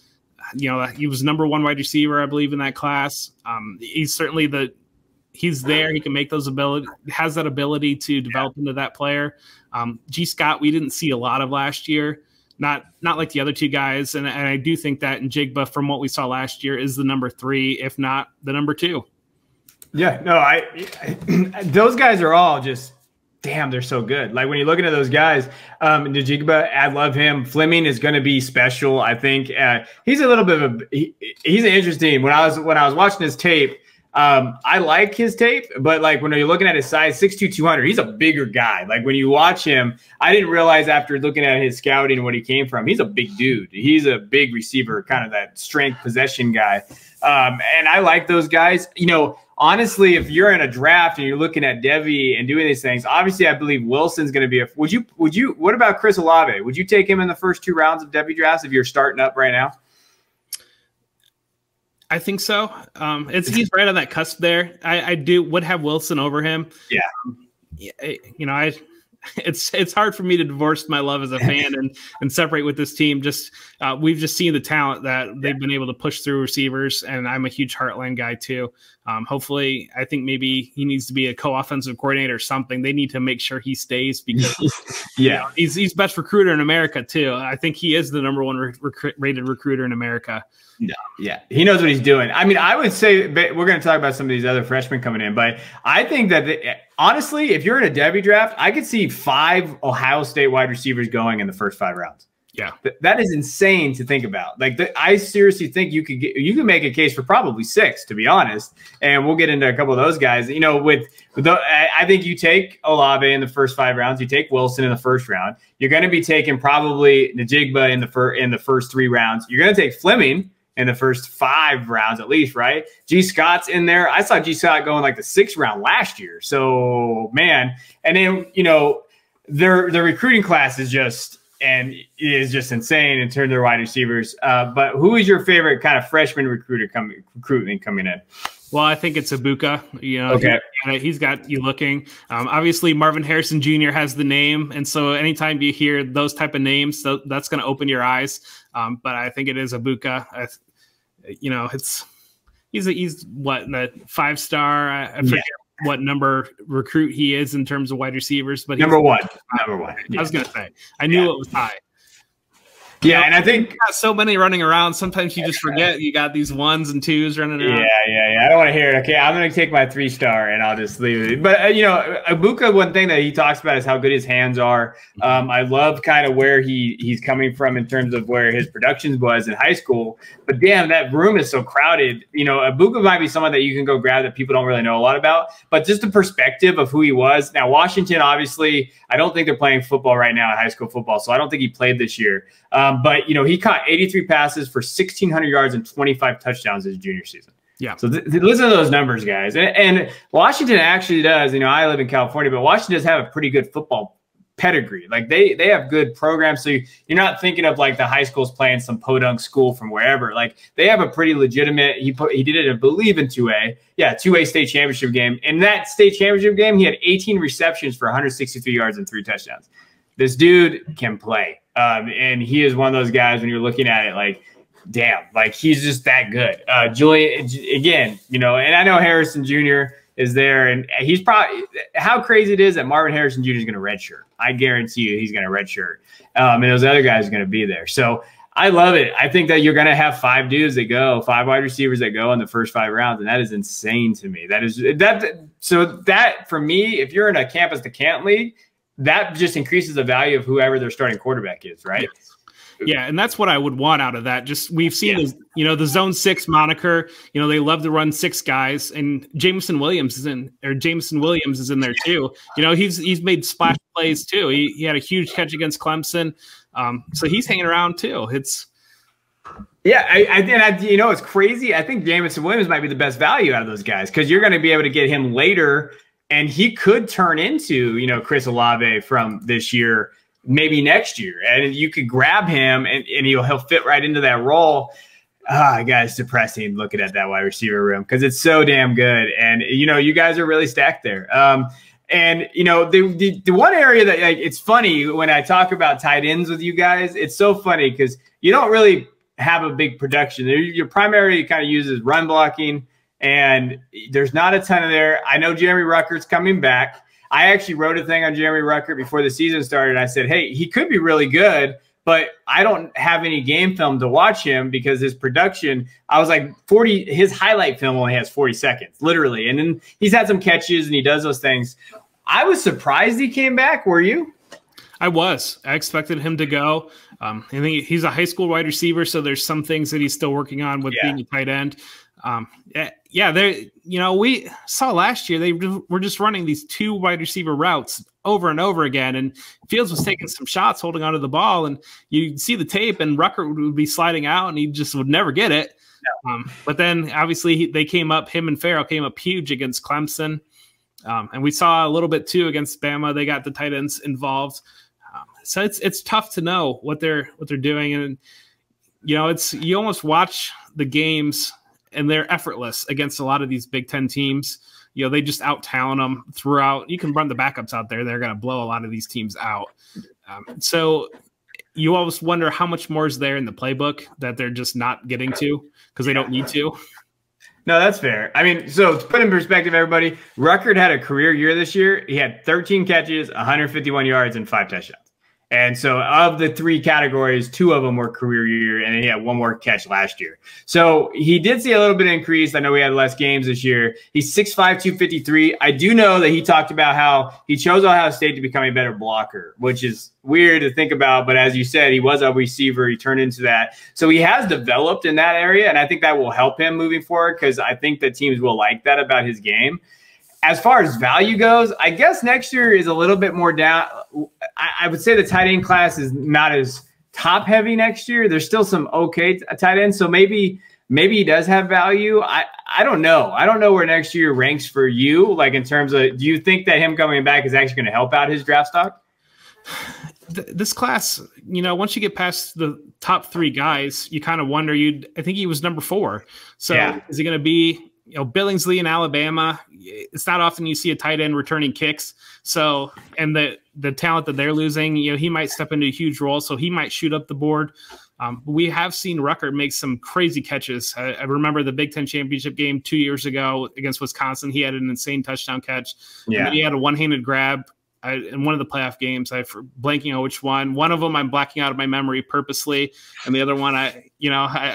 He was #1 wide receiver, I believe, in that class. He's certainly he's there. He can make those has that ability to develop into that player. G. Scott, we didn't see a lot of last year, not like the other two guys. And I do think that Njigba, from what we saw last year, is the #3, if not the #2. Yeah, no, those guys are all just, damn, they're so good. Like when you're looking at those guys, Njigba, I love him. Fleming is going to be special. I think he's a little bit of he's an interesting. When I was watching his tape, I like his tape, but like when you're looking at his size, 6'2", 200, he's a bigger guy. Like when you watch him, I didn't realize after looking at his scouting and what he came from, he's a big dude. He's a big receiver, kind of that strength possession guy. And I like those guys. Honestly, if you're in a draft and you're looking at Devy and doing these things, obviously I believe Wilson's going to be what about Chris Olave? Would you take him in the first 2 rounds of Devy drafts if you're starting up right now? I think so. He's right on that cusp there. I would have Wilson over him. Yeah. It's hard for me to divorce my love as a fan and separate with this team. We've just seen the talent that they've been able to push through receivers, and I'm a huge Heartland guy too. Hopefully, I think maybe he needs to be a co-offensive coordinator or something. They need to make sure he stays because he's best recruiter in America too. I think he is the #1 rated recruiter in America. No, yeah, he knows what he's doing. I mean, I would say we're going to talk about some of these other freshmen coming in, but I think that honestly, if you're in a Devy draft, I could see 5 Ohio State wide receivers going in the first 5 rounds. Yeah, that is insane to think about. Like, I seriously think you can make a case for probably 6, to be honest. And we'll get into a couple of those guys. You know, I think you take Olave in the first 5 rounds. You take Wilson in the first round. You're going to be taking probably Najigba in the first 3 rounds. You're going to take Fleming in the first 5 rounds at least, right? G. Scott's in there. I saw G. Scott going like the 6th round last year. So, man. And then, you know, their recruiting class is just insane in terms of their wide receivers. But who is your favorite kind of freshman recruiting coming in? Well, I think it's Ibuka. You know, okay. He's got you looking. Obviously, Marvin Harrison Jr. has the name, and so anytime you hear those type of names, that's going to open your eyes. But I think it is Ibuka. You know, he's what, the 5-star? I forget what number recruit he is in terms of wide receivers, but number one. I was going to say, I knew it was high. Yeah, and I think got so many running around. Sometimes you just forget you got these 1s and 2s running around. Yeah. I don't want to hear it. Okay, I'm going to take my 3-star and I'll just leave it. But you know, Ibuka, one thing that he talks about is how good his hands are. I love kind of where he's coming from in terms of where his production was in high school. But damn, that room is so crowded. You know, Ibuka might be someone that you can go grab that people don't really know a lot about. But just the perspective of who he was. Now, Washington, obviously, I don't think they're playing football right now, high school football. So I don't think he played this year. But, you know, he caught 83 passes for 1,600 yards and 25 touchdowns his junior season. Yeah. So listen to those numbers, guys. And Washington actually does, you know, I live in California, but Washington does have a pretty good football pedigree. Like they have good programs. So you're not thinking of like the high schools playing some podunk school from wherever. Like they have a pretty legitimate, he did it, I believe, in 2A. Yeah, 2A state championship game. In that state championship game, he had 18 receptions for 163 yards and 3 touchdowns. This dude can play. And he is one of those guys when you're looking at it like, damn, like he's just that good. Julian, again, you know, and I know Harrison Jr. is there, and he's probably, how crazy it is that Marvin Harrison Jr. is going to redshirt. I guarantee you he's going to redshirt. And those other guys are going to be there. So I love it. I think that you're going to have 5 dudes that go, 5 wide receivers that go in the first 5 rounds. And that is insane to me. So that for me, if you're in a campus to camp league, that just increases the value of whoever their starting quarterback is, right? Yes. Yeah, and that's what I would want out of that. Just we've seen, you know, the Zone 6 moniker. You know, they love to run 6 guys, and Jameson Williams is in there too. You know, he's made splash plays too. He had a huge catch against Clemson, so he's hanging around too. You know, it's crazy. I think Jameson Williams might be the best value out of those guys because you're going to be able to get him later, and he could turn into, you know, Chris Olave from this year. Maybe next year, and you could grab him and he'll fit right into that role. Guys, depressing looking at that wide receiver room because it's so damn good. And, you know, you guys are really stacked there. And, you know, the one area that, like, it's funny when I talk about tight ends with you guys, it's so funny because you don't really have a big production. Your primary kind of uses run blocking, and there's not a ton of there. I know Jeremy Ruckert's coming back. I actually wrote a thing on Jeremy Ruckert before the season started. I said, hey, he could be really good, but I don't have any game film to watch him because his production, I was like 40, his highlight film only has 40 seconds, literally. And then he's had some catches and he does those things. I was surprised he came back. Were you? I was. I expected him to go. I think he's a high school wide receiver, so there's some things that he's still working on with being a tight end. You know, we saw last year they were just running these 2 wide receiver routes over and over again, and Fields was taking some shots holding onto the ball, and you see the tape, and Ruckert would be sliding out, and he just would never get it. No. But then obviously him and Farrell came up huge against Clemson, and we saw a little bit too against Bama. They got the tight ends involved, so it's tough to know what they're doing, and you know, you almost watch the games and they're effortless against a lot of these Big Ten teams. You know, they just out-talent them throughout. You can run the backups out there. They're going to blow a lot of these teams out. So you always wonder how much more is there in the playbook that they're just not getting to because they don't need to. No, that's fair. I mean, so to put in perspective, everybody, Ruckert had a career year this year. He had 13 catches, 151 yards, and 5 touchdowns. And so of the 3 categories, 2 of them were career year, and he had 1 more catch last year. So he did see a little bit of increase. I know we had less games this year. He's 6'5", 253. I do know that he talked about how he chose Ohio State to become a better blocker, which is weird to think about. But as you said, he was a receiver. He turned into that. So he has developed in that area, and I think that will help him moving forward because I think that teams will like that about his game. As far as value goes, I guess next year is a little bit more down. I would say the tight end class is not as top heavy next year. There's still some okay tight ends, so maybe he does have value. I don't know. I don't know where next year ranks for you. Like in terms of, do you think that him coming back is actually going to help out his draft stock? This class, once you get past the top 3 guys, you kind of wonder. I think he was number 4. So yeah. Is he going to be? Billingsley in Alabama, it's not often you see a tight end returning kicks. So, and the talent that they're losing, he might step into a huge role. So he might shoot up the board. We have seen Rucker make some crazy catches. I remember the Big Ten championship game 2 years ago against Wisconsin. He had an insane touchdown catch. Yeah. He had a one-handed grab in one of the playoff games. I'm blanking on which one. One of them I'm blacking out of my memory purposely, and the other one I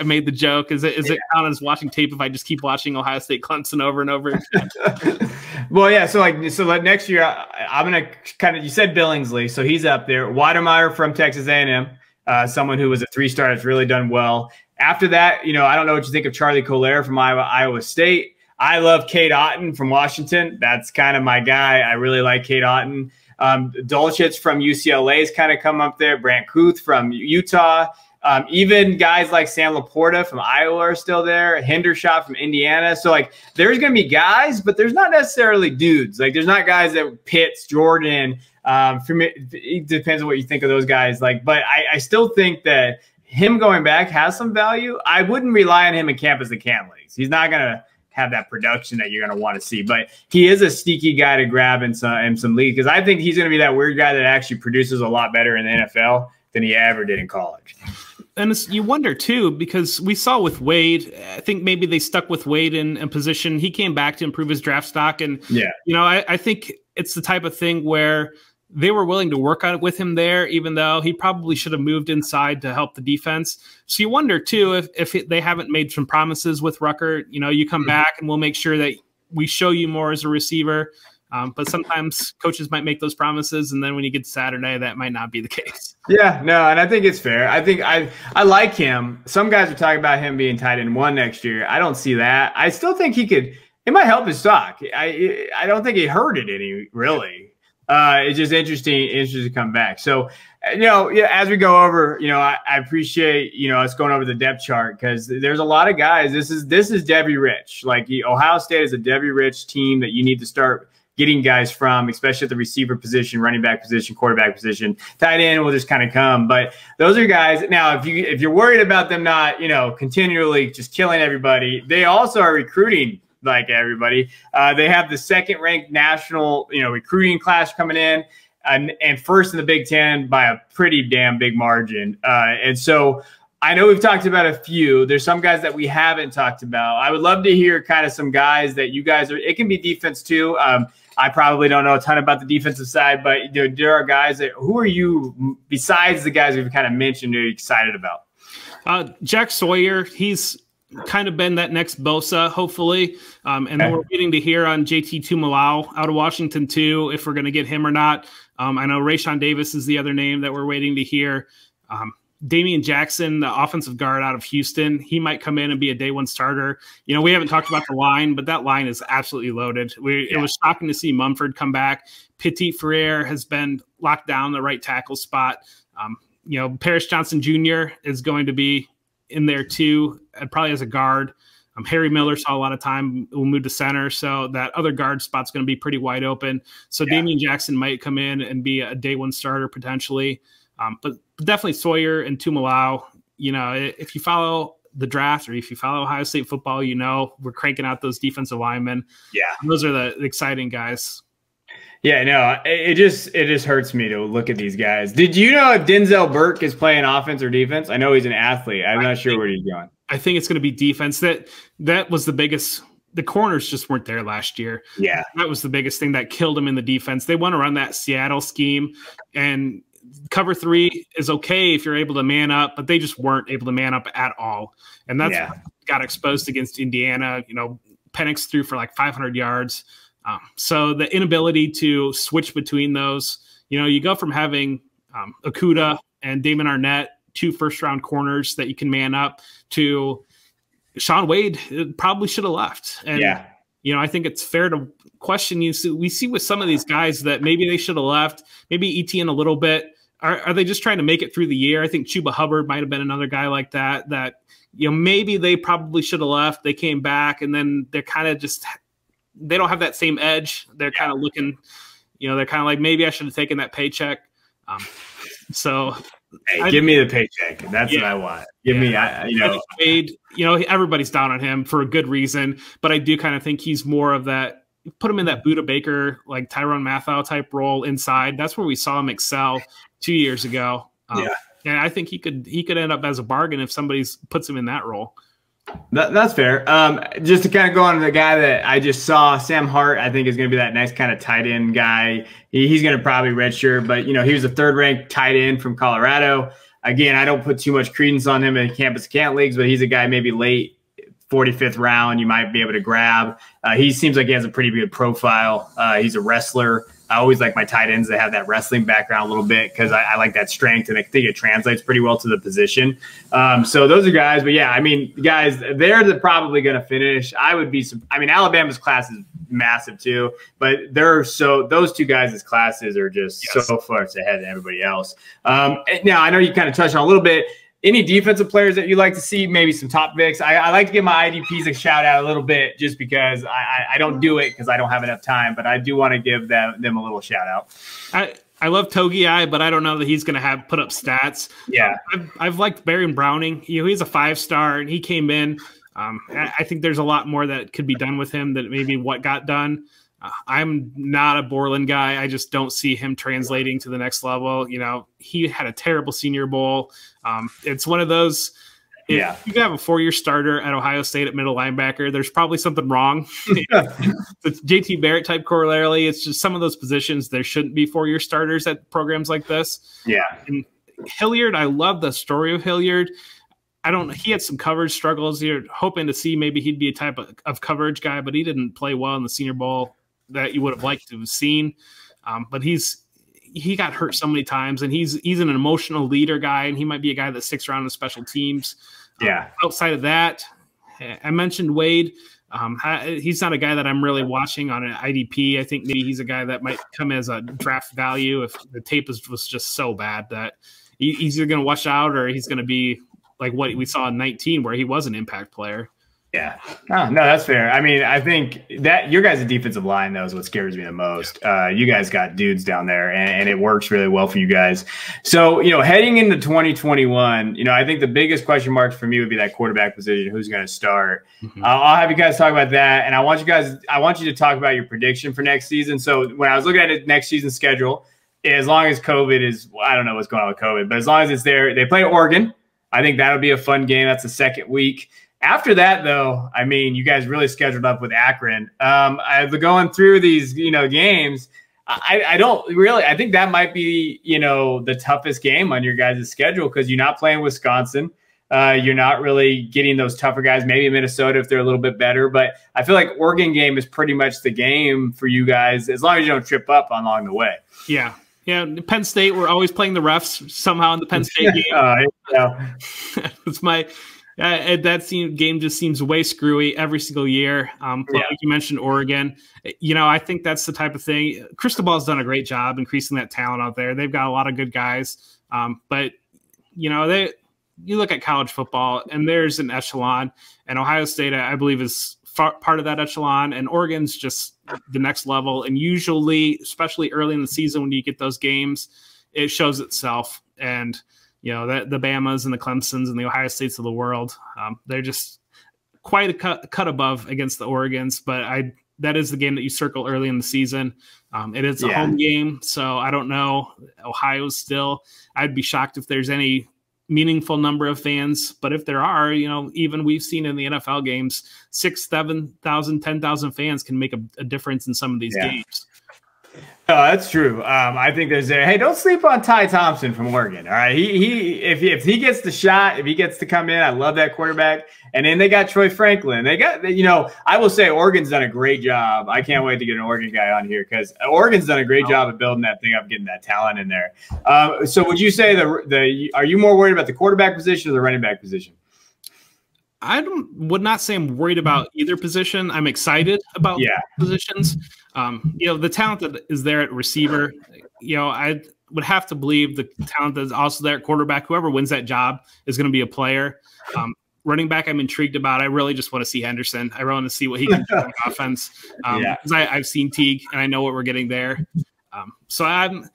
made the joke. Is it count as watching tape if I just keep watching Ohio State Clemson over and over again? Well, yeah. So like next year, I'm gonna kind of. You said Billingsley, so he's up there. Weidemeyer from Texas A&M, someone who was a 3-star that's really done well. After that, I don't know what you think of Charlie Collier from Iowa State. I love Cade Otton from Washington. That's kind of my guy. I really like Cade Otton. Dulcich from UCLA has kind of come up there. Brant Kuth from Utah. Even guys like Sam Laporta from Iowa are still there. Hendershot from Indiana. So, like, there's going to be guys, but there's not necessarily dudes. Like, there's not guys that Pitts, Jordan. For me, it depends on what you think of those guys. Like, but I still think that him going back has some value. I wouldn't rely on him in campus to can leagues. He's not going to have that production that you're going to want to see, but he is a sneaky guy to grab in some league because I think he's going to be that weird guy that actually produces a lot better in the NFL than he ever did in college. And you wonder too, because we saw with Wade, I think maybe they stuck with Wade in a position. He came back to improve his draft stock. And, I think it's the type of thing where they were willing to work on it with him there, even though he probably should have moved inside to help the defense. So you wonder too, if they haven't made some promises with Rucker, you come back and we'll make sure that we show you more as a receiver. But sometimes coaches might make those promises, and then when you get to Saturday, that might not be the case. Yeah, no, and I think it's fair. I think I like him. Some guys are talking about him being tight end 1 next year. I don't see that. I still think he could. It might help his stock. I don't think it hurt it any really. It's just interesting to come back. So, as we go over, I appreciate, us going over the depth chart because there's a lot of guys. This is Devy rich. Like Ohio State is a Devy rich team that you need to start getting guys from, especially at the receiver position, running back position, quarterback position. Tight end will just kind of come. But those are guys. Now, if you're worried about them not, continually just killing everybody, they also are recruiting like everybody. They have the 2nd-ranked national, recruiting class coming in and first in the Big Ten by a pretty damn big margin. And so I know we've talked about a few. There's some guys that we haven't talked about. I would love to hear kind of some guys that you guys are – it can be defense too. I probably don't know a ton about the defensive side, but there are guys that – who are you, besides the guys we've kind of mentioned, are you excited about? Jack Sawyer, he's – kind of been that next Bosa, hopefully. And then we're waiting to hear on JT Tumalau out of Washington too, if we're going to get him or not. I know Rayshawn Davis is the other name that we're waiting to hear. Damian Jackson, the offensive guard out of Houston, he might come in and be a day 1 starter. We haven't talked about the line, but that line is absolutely loaded. It was shocking to see Mumford come back. Petit Frere has been locked down the right tackle spot. Paris Johnson Jr. is going to be in there too, and probably as a guard. Harry Miller saw a lot of time, will move to center, so that other guard spot's going to be pretty wide open. So Damian Jackson might come in and be a day 1 starter potentially. But definitely Sawyer and Tumalau, if you follow the draft or if you follow Ohio State football, we're cranking out those defensive linemen. Yeah. Those are the exciting guys. Yeah, no, it just hurts me to look at these guys. Did you know if Denzel Burke is playing offense or defense? I know he's an athlete. I'm not sure where he's going. I think it's going to be defense. That was the biggest. The corners just weren't there last year. Yeah, that was the biggest thing that killed him in the defense. They want to run that Seattle scheme, and cover 3 is okay if you're able to man up, but they just weren't able to man up at all. And that's what got exposed against Indiana. You know, Penix threw for like 500 yards. So the inability to switch between those, you know, you go from having Okudah and Damon Arnett, 2 first-round corners that you can man up, to Shaun Wade probably should have left. And, you know, I think it's fair to question you. So we see with some of these guys that maybe they should have left, maybe ETN a little bit. Are they just trying to make it through the year? I think Chuba Hubbard might have been another guy like that, you know, maybe they probably should have left. They came back, and then they're kind of just – they don't have that same edge. They're kind of looking, you know, they're kind of like, maybe I should have taken that paycheck. So hey, give me the paycheck. That's what I want. Give me, you know, Wade, you know, everybody's down on him for a good reason, but I do kind of think he's more of that, put him in that Buda Baker, like Tyrann Mathieu type role inside. That's where we saw him excel 2 years ago. And I think he could end up as a bargain if somebody puts him in that role. That's fair. Just to kind of go on to the guy that I just saw, Sam Hart, I think is going to be that nice kind of tight end guy. He's going to probably redshirt, but, you know, he was a 3rd-ranked tight end from Colorado. Again, I don't put too much credence on him in campus camp leagues, but he's a guy maybe late 45th round you might be able to grab. He seems like he has a pretty good profile. He's a wrestler. I always like my tight ends that have that wrestling background a little bit because I like that strength, and I think it translates pretty well to the position. So those are guys. But, yeah, I mean, guys, they're probably going to finish. I mean, Alabama's class is massive too, but those 2 guys' classes are just so far ahead of everybody else. Now, I know you kind of touched on a little bit. Any defensive players that you like to see, maybe some top picks? I like to give my IDPs a shout out a little bit just because I don't do it because I don't have enough time, but I do want to give them a little shout out. I love Togiai, but I don't know that he's going to put up stats. Yeah. I've liked Baron Browning. You know, he's a 5-star, and he came in. I think there's a lot more that could be done with him than maybe what got done. I'm not a Borland guy. I just don't see him translating to the next level. You know, he had a terrible Senior Bowl. It's one of those, if you have a 4-year starter at Ohio State at middle linebacker, there's probably something wrong. It's JT Barrett type corollary. It's just some of those positions, there shouldn't be 4-year starters at programs like this. Yeah. And Hilliard, I love the story of Hilliard. He had some coverage struggles. You're hoping to see maybe he'd be a type of coverage guy, but he didn't play well in the Senior Bowl that you would have liked to have seen. But he got hurt so many times, and he's an emotional leader guy, and he might be a guy that sticks around in special teams. Outside of that, I mentioned Wade. He's not a guy that I'm really watching on an IDP. I think maybe he's a guy that might come as a draft value if the tape was just so bad that he's either going to wash out or he's going to be like what we saw in 19 where he was an impact player. Yeah. Oh, no, that's fair. I mean, I think that your guys' defensive line, though, is what scares me the most. You guys got dudes down there, and it works really well for you guys. So, you know, heading into 2021, you know, I think the biggest question marks for me would be that quarterback position, who's going to start. I'll have you guys talk about that, and I want you to talk about your prediction for next season. So when I was looking at the next season's schedule, as long as COVID is – I don't know what's going on with COVID, but as long as it's there, they play Oregon. I think that'll be a fun game. That's the second week. After that, though, I mean, you guys really scheduled up with Akron. Going through these, you know, games, I don't really – I think that might be, you know, the toughest game on your guys' schedule because you're not playing Wisconsin. You're not really getting those tougher guys, maybe Minnesota if they're a little bit better. But I feel like Oregon game is pretty much the game for you guys as long as you don't trip up along the way. Yeah. Yeah, Penn State, we're always playing the refs somehow in the Penn State game. It's my – that game just seems way screwy every single year. Like you mentioned, Oregon. You know, I think that's the type of thing. Cristobal's done a great job increasing that talent out there. They've got a lot of good guys. But, you know, you look at college football, and there's an echelon. And Ohio State, I believe, is part of that echelon. And Oregon's just the next level. And usually, especially early in the season when you get those games, it shows itself. And you know, the Bamas and the Clemsons and the Ohio States of the world, they're just quite a cut above against the Oregons. But that is the game that you circle early in the season. It is a home game, so I don't know. Ohio's still – I'd be shocked if there's any meaningful number of fans. But if there are, you know, even we've seen in the NFL games, 6,000, 7,000, 10,000 fans can make a difference in some of these games. No, that's true. I think there's there. Hey, don't sleep on Ty Thompson from Oregon. All right, if he gets the shot, if he gets to come in, I love that quarterback. And then they got Troy Franklin. They got, I will say Oregon's done a great job. I can't wait to get an Oregon guy on here because Oregon's done a great job of building that thing up, getting that talent in there. So would you say are you more worried about the quarterback position or the running back position? I would not say I'm worried about either position. I'm excited about positions. The talent that is there at receiver, I would have to believe the talent that is also there at quarterback. Whoever wins that job is going to be a player. Running back, I'm intrigued about. I really just want to see Henderson. I really want to see what he can do on offense. Because I've seen Teague and I know what we're getting there. So I'm.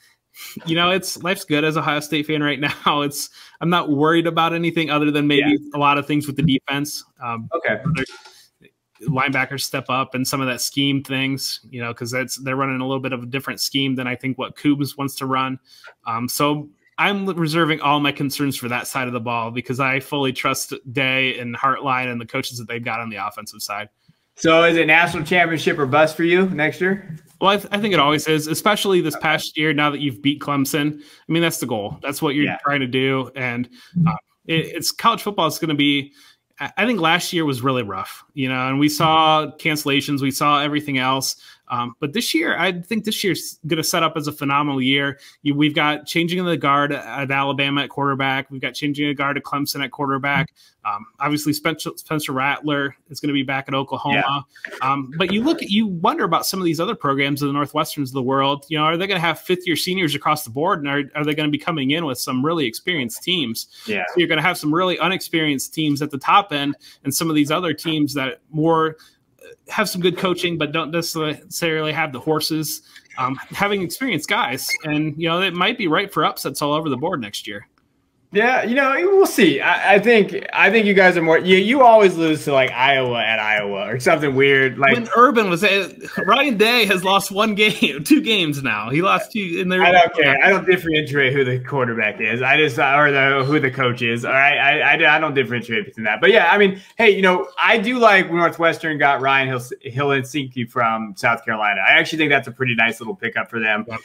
Life's good as a Ohio State fan right now. I'm not worried about anything other than maybe a lot of things with the defense. Linebackers step up and some of that scheme things, because they're running a little bit of a different scheme than I think what Coombs wants to run. So I'm reserving all my concerns for that side of the ball because I fully trust Day and Hartline and the coaches that they've got on the offensive side. So is it national championship or bust for you next year? Well, I think it always is, especially this past year. Now that you've beat Clemson, I mean, that's the goal. That's what you're trying to do. And it's college football is going to be, I think last year was really rough, and we saw cancellations. We saw everything else. But this year, I think this year's going to set up as a phenomenal year. We've got changing of the guard at Alabama at quarterback. We've got changing of the guard at Clemson at quarterback. Obviously, Spencer Rattler is going to be back at Oklahoma. But you wonder about some of these other programs in the Northwesterns of the world. Are they going to have fifth-year seniors across the board, and are they going to be coming in with some really experienced teams? Yeah. So you're going to have some really unexperienced teams at the top end, and some of these other teams that more – have some good coaching, but don't necessarily have the horses, having experienced guys. And, it might be right for upsets all over the board next year. Yeah, we'll see. I think you guys are more. You always lose to like Iowa at Iowa or something weird. Like when Urban was Ryan Day has lost 2 games now. He lost 2 in there. I don't care. I don't differentiate who the quarterback is. Who the coach is. All right. I don't differentiate between that. But yeah, I mean, hey, I do like Northwestern got Ryan Helsinki from South Carolina. I actually think that's a pretty nice little pickup for them. Yep.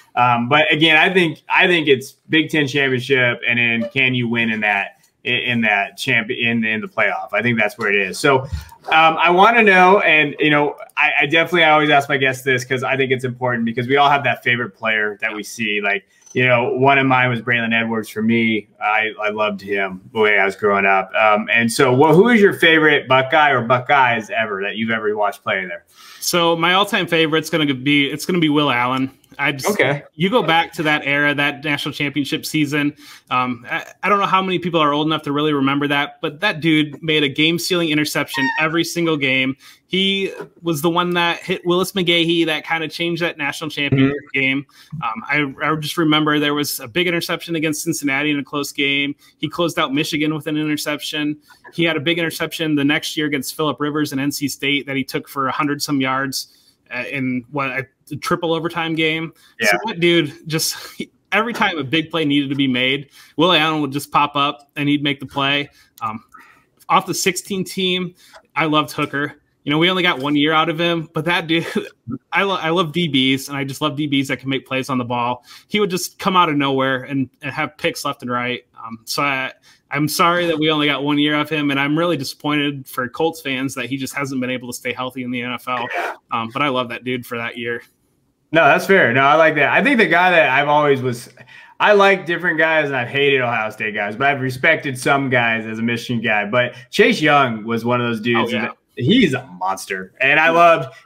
But again, I think it's Big Ten championship, and then can you win in the playoff? I think that's where it is. So I want to know, and I always ask my guests this because I think it's important because we all have that favorite player that we see. Like, one of mine was Braylon Edwards. For me, I loved him the way I was growing up. And so who is your favorite Buckeye or Buckeyes ever that you've ever watched play there? So my all-time favorite's going to be Will Allen. You go back to that era, that national championship season. I don't know how many people are old enough to really remember that, but that dude made a game-sealing interception every single game. He was the one that hit Willis McGahee that kind of changed that national championship game. I just remember there was a big interception against Cincinnati in a close game. He closed out Michigan with an interception. He had a big interception the next year against Phillip Rivers and NC State that he took for 100-some yards in a triple overtime game. Yeah. So that dude every time a big play needed to be made, Will Allen would just pop up and he'd make the play. Off the 16 team, I loved Hooker. We only got 1 year out of him, but that dude, I love DBs, and I just love DBs that can make plays on the ball. He would just come out of nowhere and have picks left and right. So I'm sorry that we only got 1 year of him, and I'm really disappointed for Colts fans that he just hasn't been able to stay healthy in the NFL. But I love that dude for that year. No, that's fair. No, I like that. I think the guy that I like different guys, and I've hated Ohio State guys, but I've respected some guys as a Michigan guy. But Chase Young was one of those dudes. Oh, yeah. He's a monster. And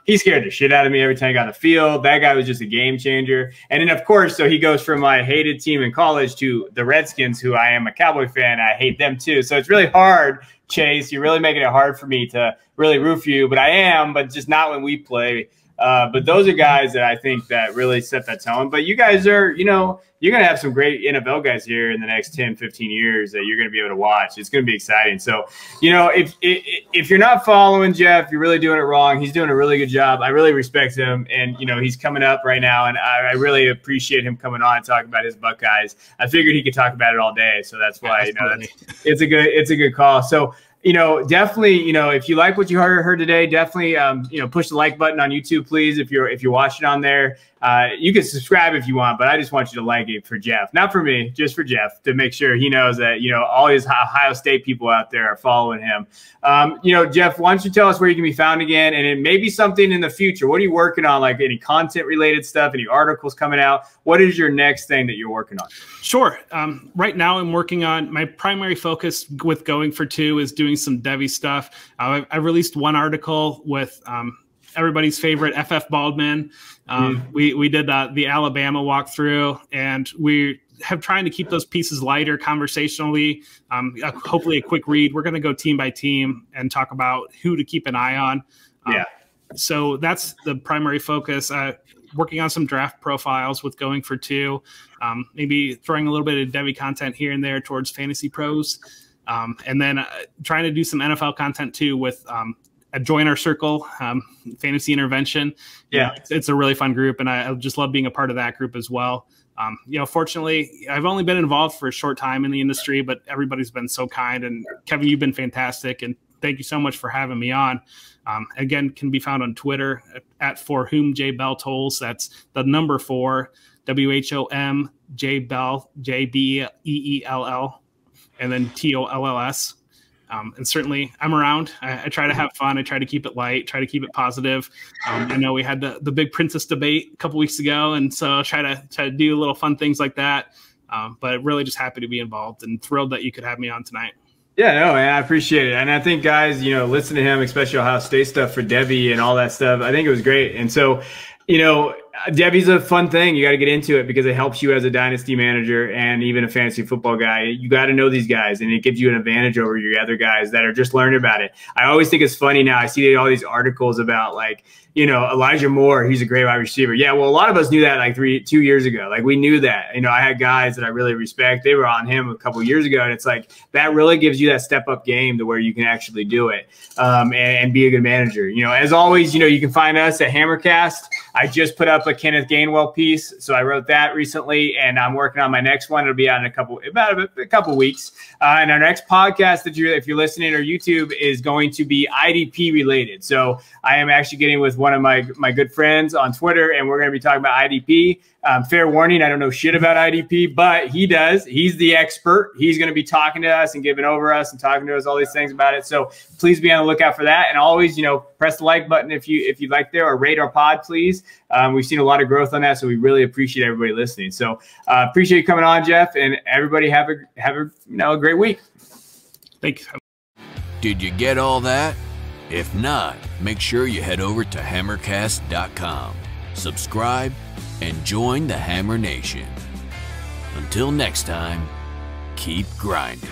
he scared the shit out of me every time he got on the field. That guy was just a game changer. And then, of course, so he goes from my hated team in college to the Redskins, who I am a Cowboy fan. I hate them too. So it's really hard, Chase. You're really making it hard for me to really root for you. But I am, but just not when we play. But those are guys that I think that really set that tone. But you guys are, you're going to have some great NFL guys here in the next 10, 15 years that you're going to be able to watch. It's going to be exciting. So, if you're not following Jeff, you're really doing it wrong. He's doing a really good job. I really respect him. And, he's coming up right now. And I really appreciate him coming on and talking about his Buckeyes. I figured he could talk about it all day. So that's why, it's a good call. So, definitely, if you like what you heard today, definitely, push the like button on YouTube, please. If you're watching on there, you can subscribe if you want, but I just want you to like it for Jeff, not for me, just for Jeff, to make sure he knows that, all his Ohio State people out there are following him. Jeff, why don't you tell us where you can be found again? And it may be something in the future. What are you working on? Like any content related stuff, any articles coming out? What is your next thing that you're working on? Sure. Right now I'm working on my primary focus with Going for Two is doing some Devy stuff. I released one article with everybody's favorite FF Baldwin. We did the Alabama walkthrough, and we have trying to keep those pieces lighter conversationally. Hopefully a quick read. We're going to go team by team and talk about who to keep an eye on. So that's the primary focus. Working on some draft profiles with Going for Two, maybe throwing a little bit of Devy content here and there towards Fantasy Pros. And then trying to do some NFL content too with Join Our Circle, Fantasy Intervention. It's a really fun group, and I just love being a part of that group as well. Fortunately, I've only been involved for a short time in the industry, but everybody's been so kind. And Kevin, you've been fantastic, and thank you so much for having me on. Again, can be found on Twitter at For Whom J Bell Tolls. That's the number 4, WHOM J Bell, JBEELL, and then TOLLS. And certainly I'm around. I try to have fun. I try to keep it light, try to keep it positive. I know we had the big Princess debate a couple weeks ago, and so I try to do little fun things like that. But really just happy to be involved and thrilled that you could have me on tonight. Yeah, no, man, I appreciate it. And I think guys, listen to him, especially Ohio State stuff for Devy and all that stuff. I think it was great. And so, Devy's a fun thing. You got to get into it because it helps you as a dynasty manager and even a fantasy football guy. You got to know these guys, and it gives you an advantage over your other guys that are just learning about it. I always think it's funny now. I see all these articles about Elijah Moore, he's a great wide receiver. Yeah, well, a lot of us knew that 2 years ago. Like we knew that. I had guys that I really respect. They were on him a couple of years ago, and it's like that really gives you that step up game to where you can actually do it and be a good manager. As always, you can find us at Hammercast. I just put up a Kenneth Gainwell piece, so I wrote that recently, and I'm working on my next one. It'll be out in about a couple weeks. And our next podcast if you're listening or YouTube is going to be IDP related. So I am actually getting with one of my good friends on Twitter, and we're going to be talking about IDP. Fair warning, I don't know shit about IDP, but he does. He's the expert. He's going to be talking to us and giving over us and talking to us all these things about it. So please be on the lookout for that. And always, press the like button if you'd like there, or rate our pod, please. We've seen a lot of growth on that, so we really appreciate everybody listening. So appreciate you coming on, Jeff, and everybody have a great week. Thanks. Did you get all that? If not, make sure you head over to hammercast.com, subscribe, and join the Hammer Nation. Until next time, keep grinding.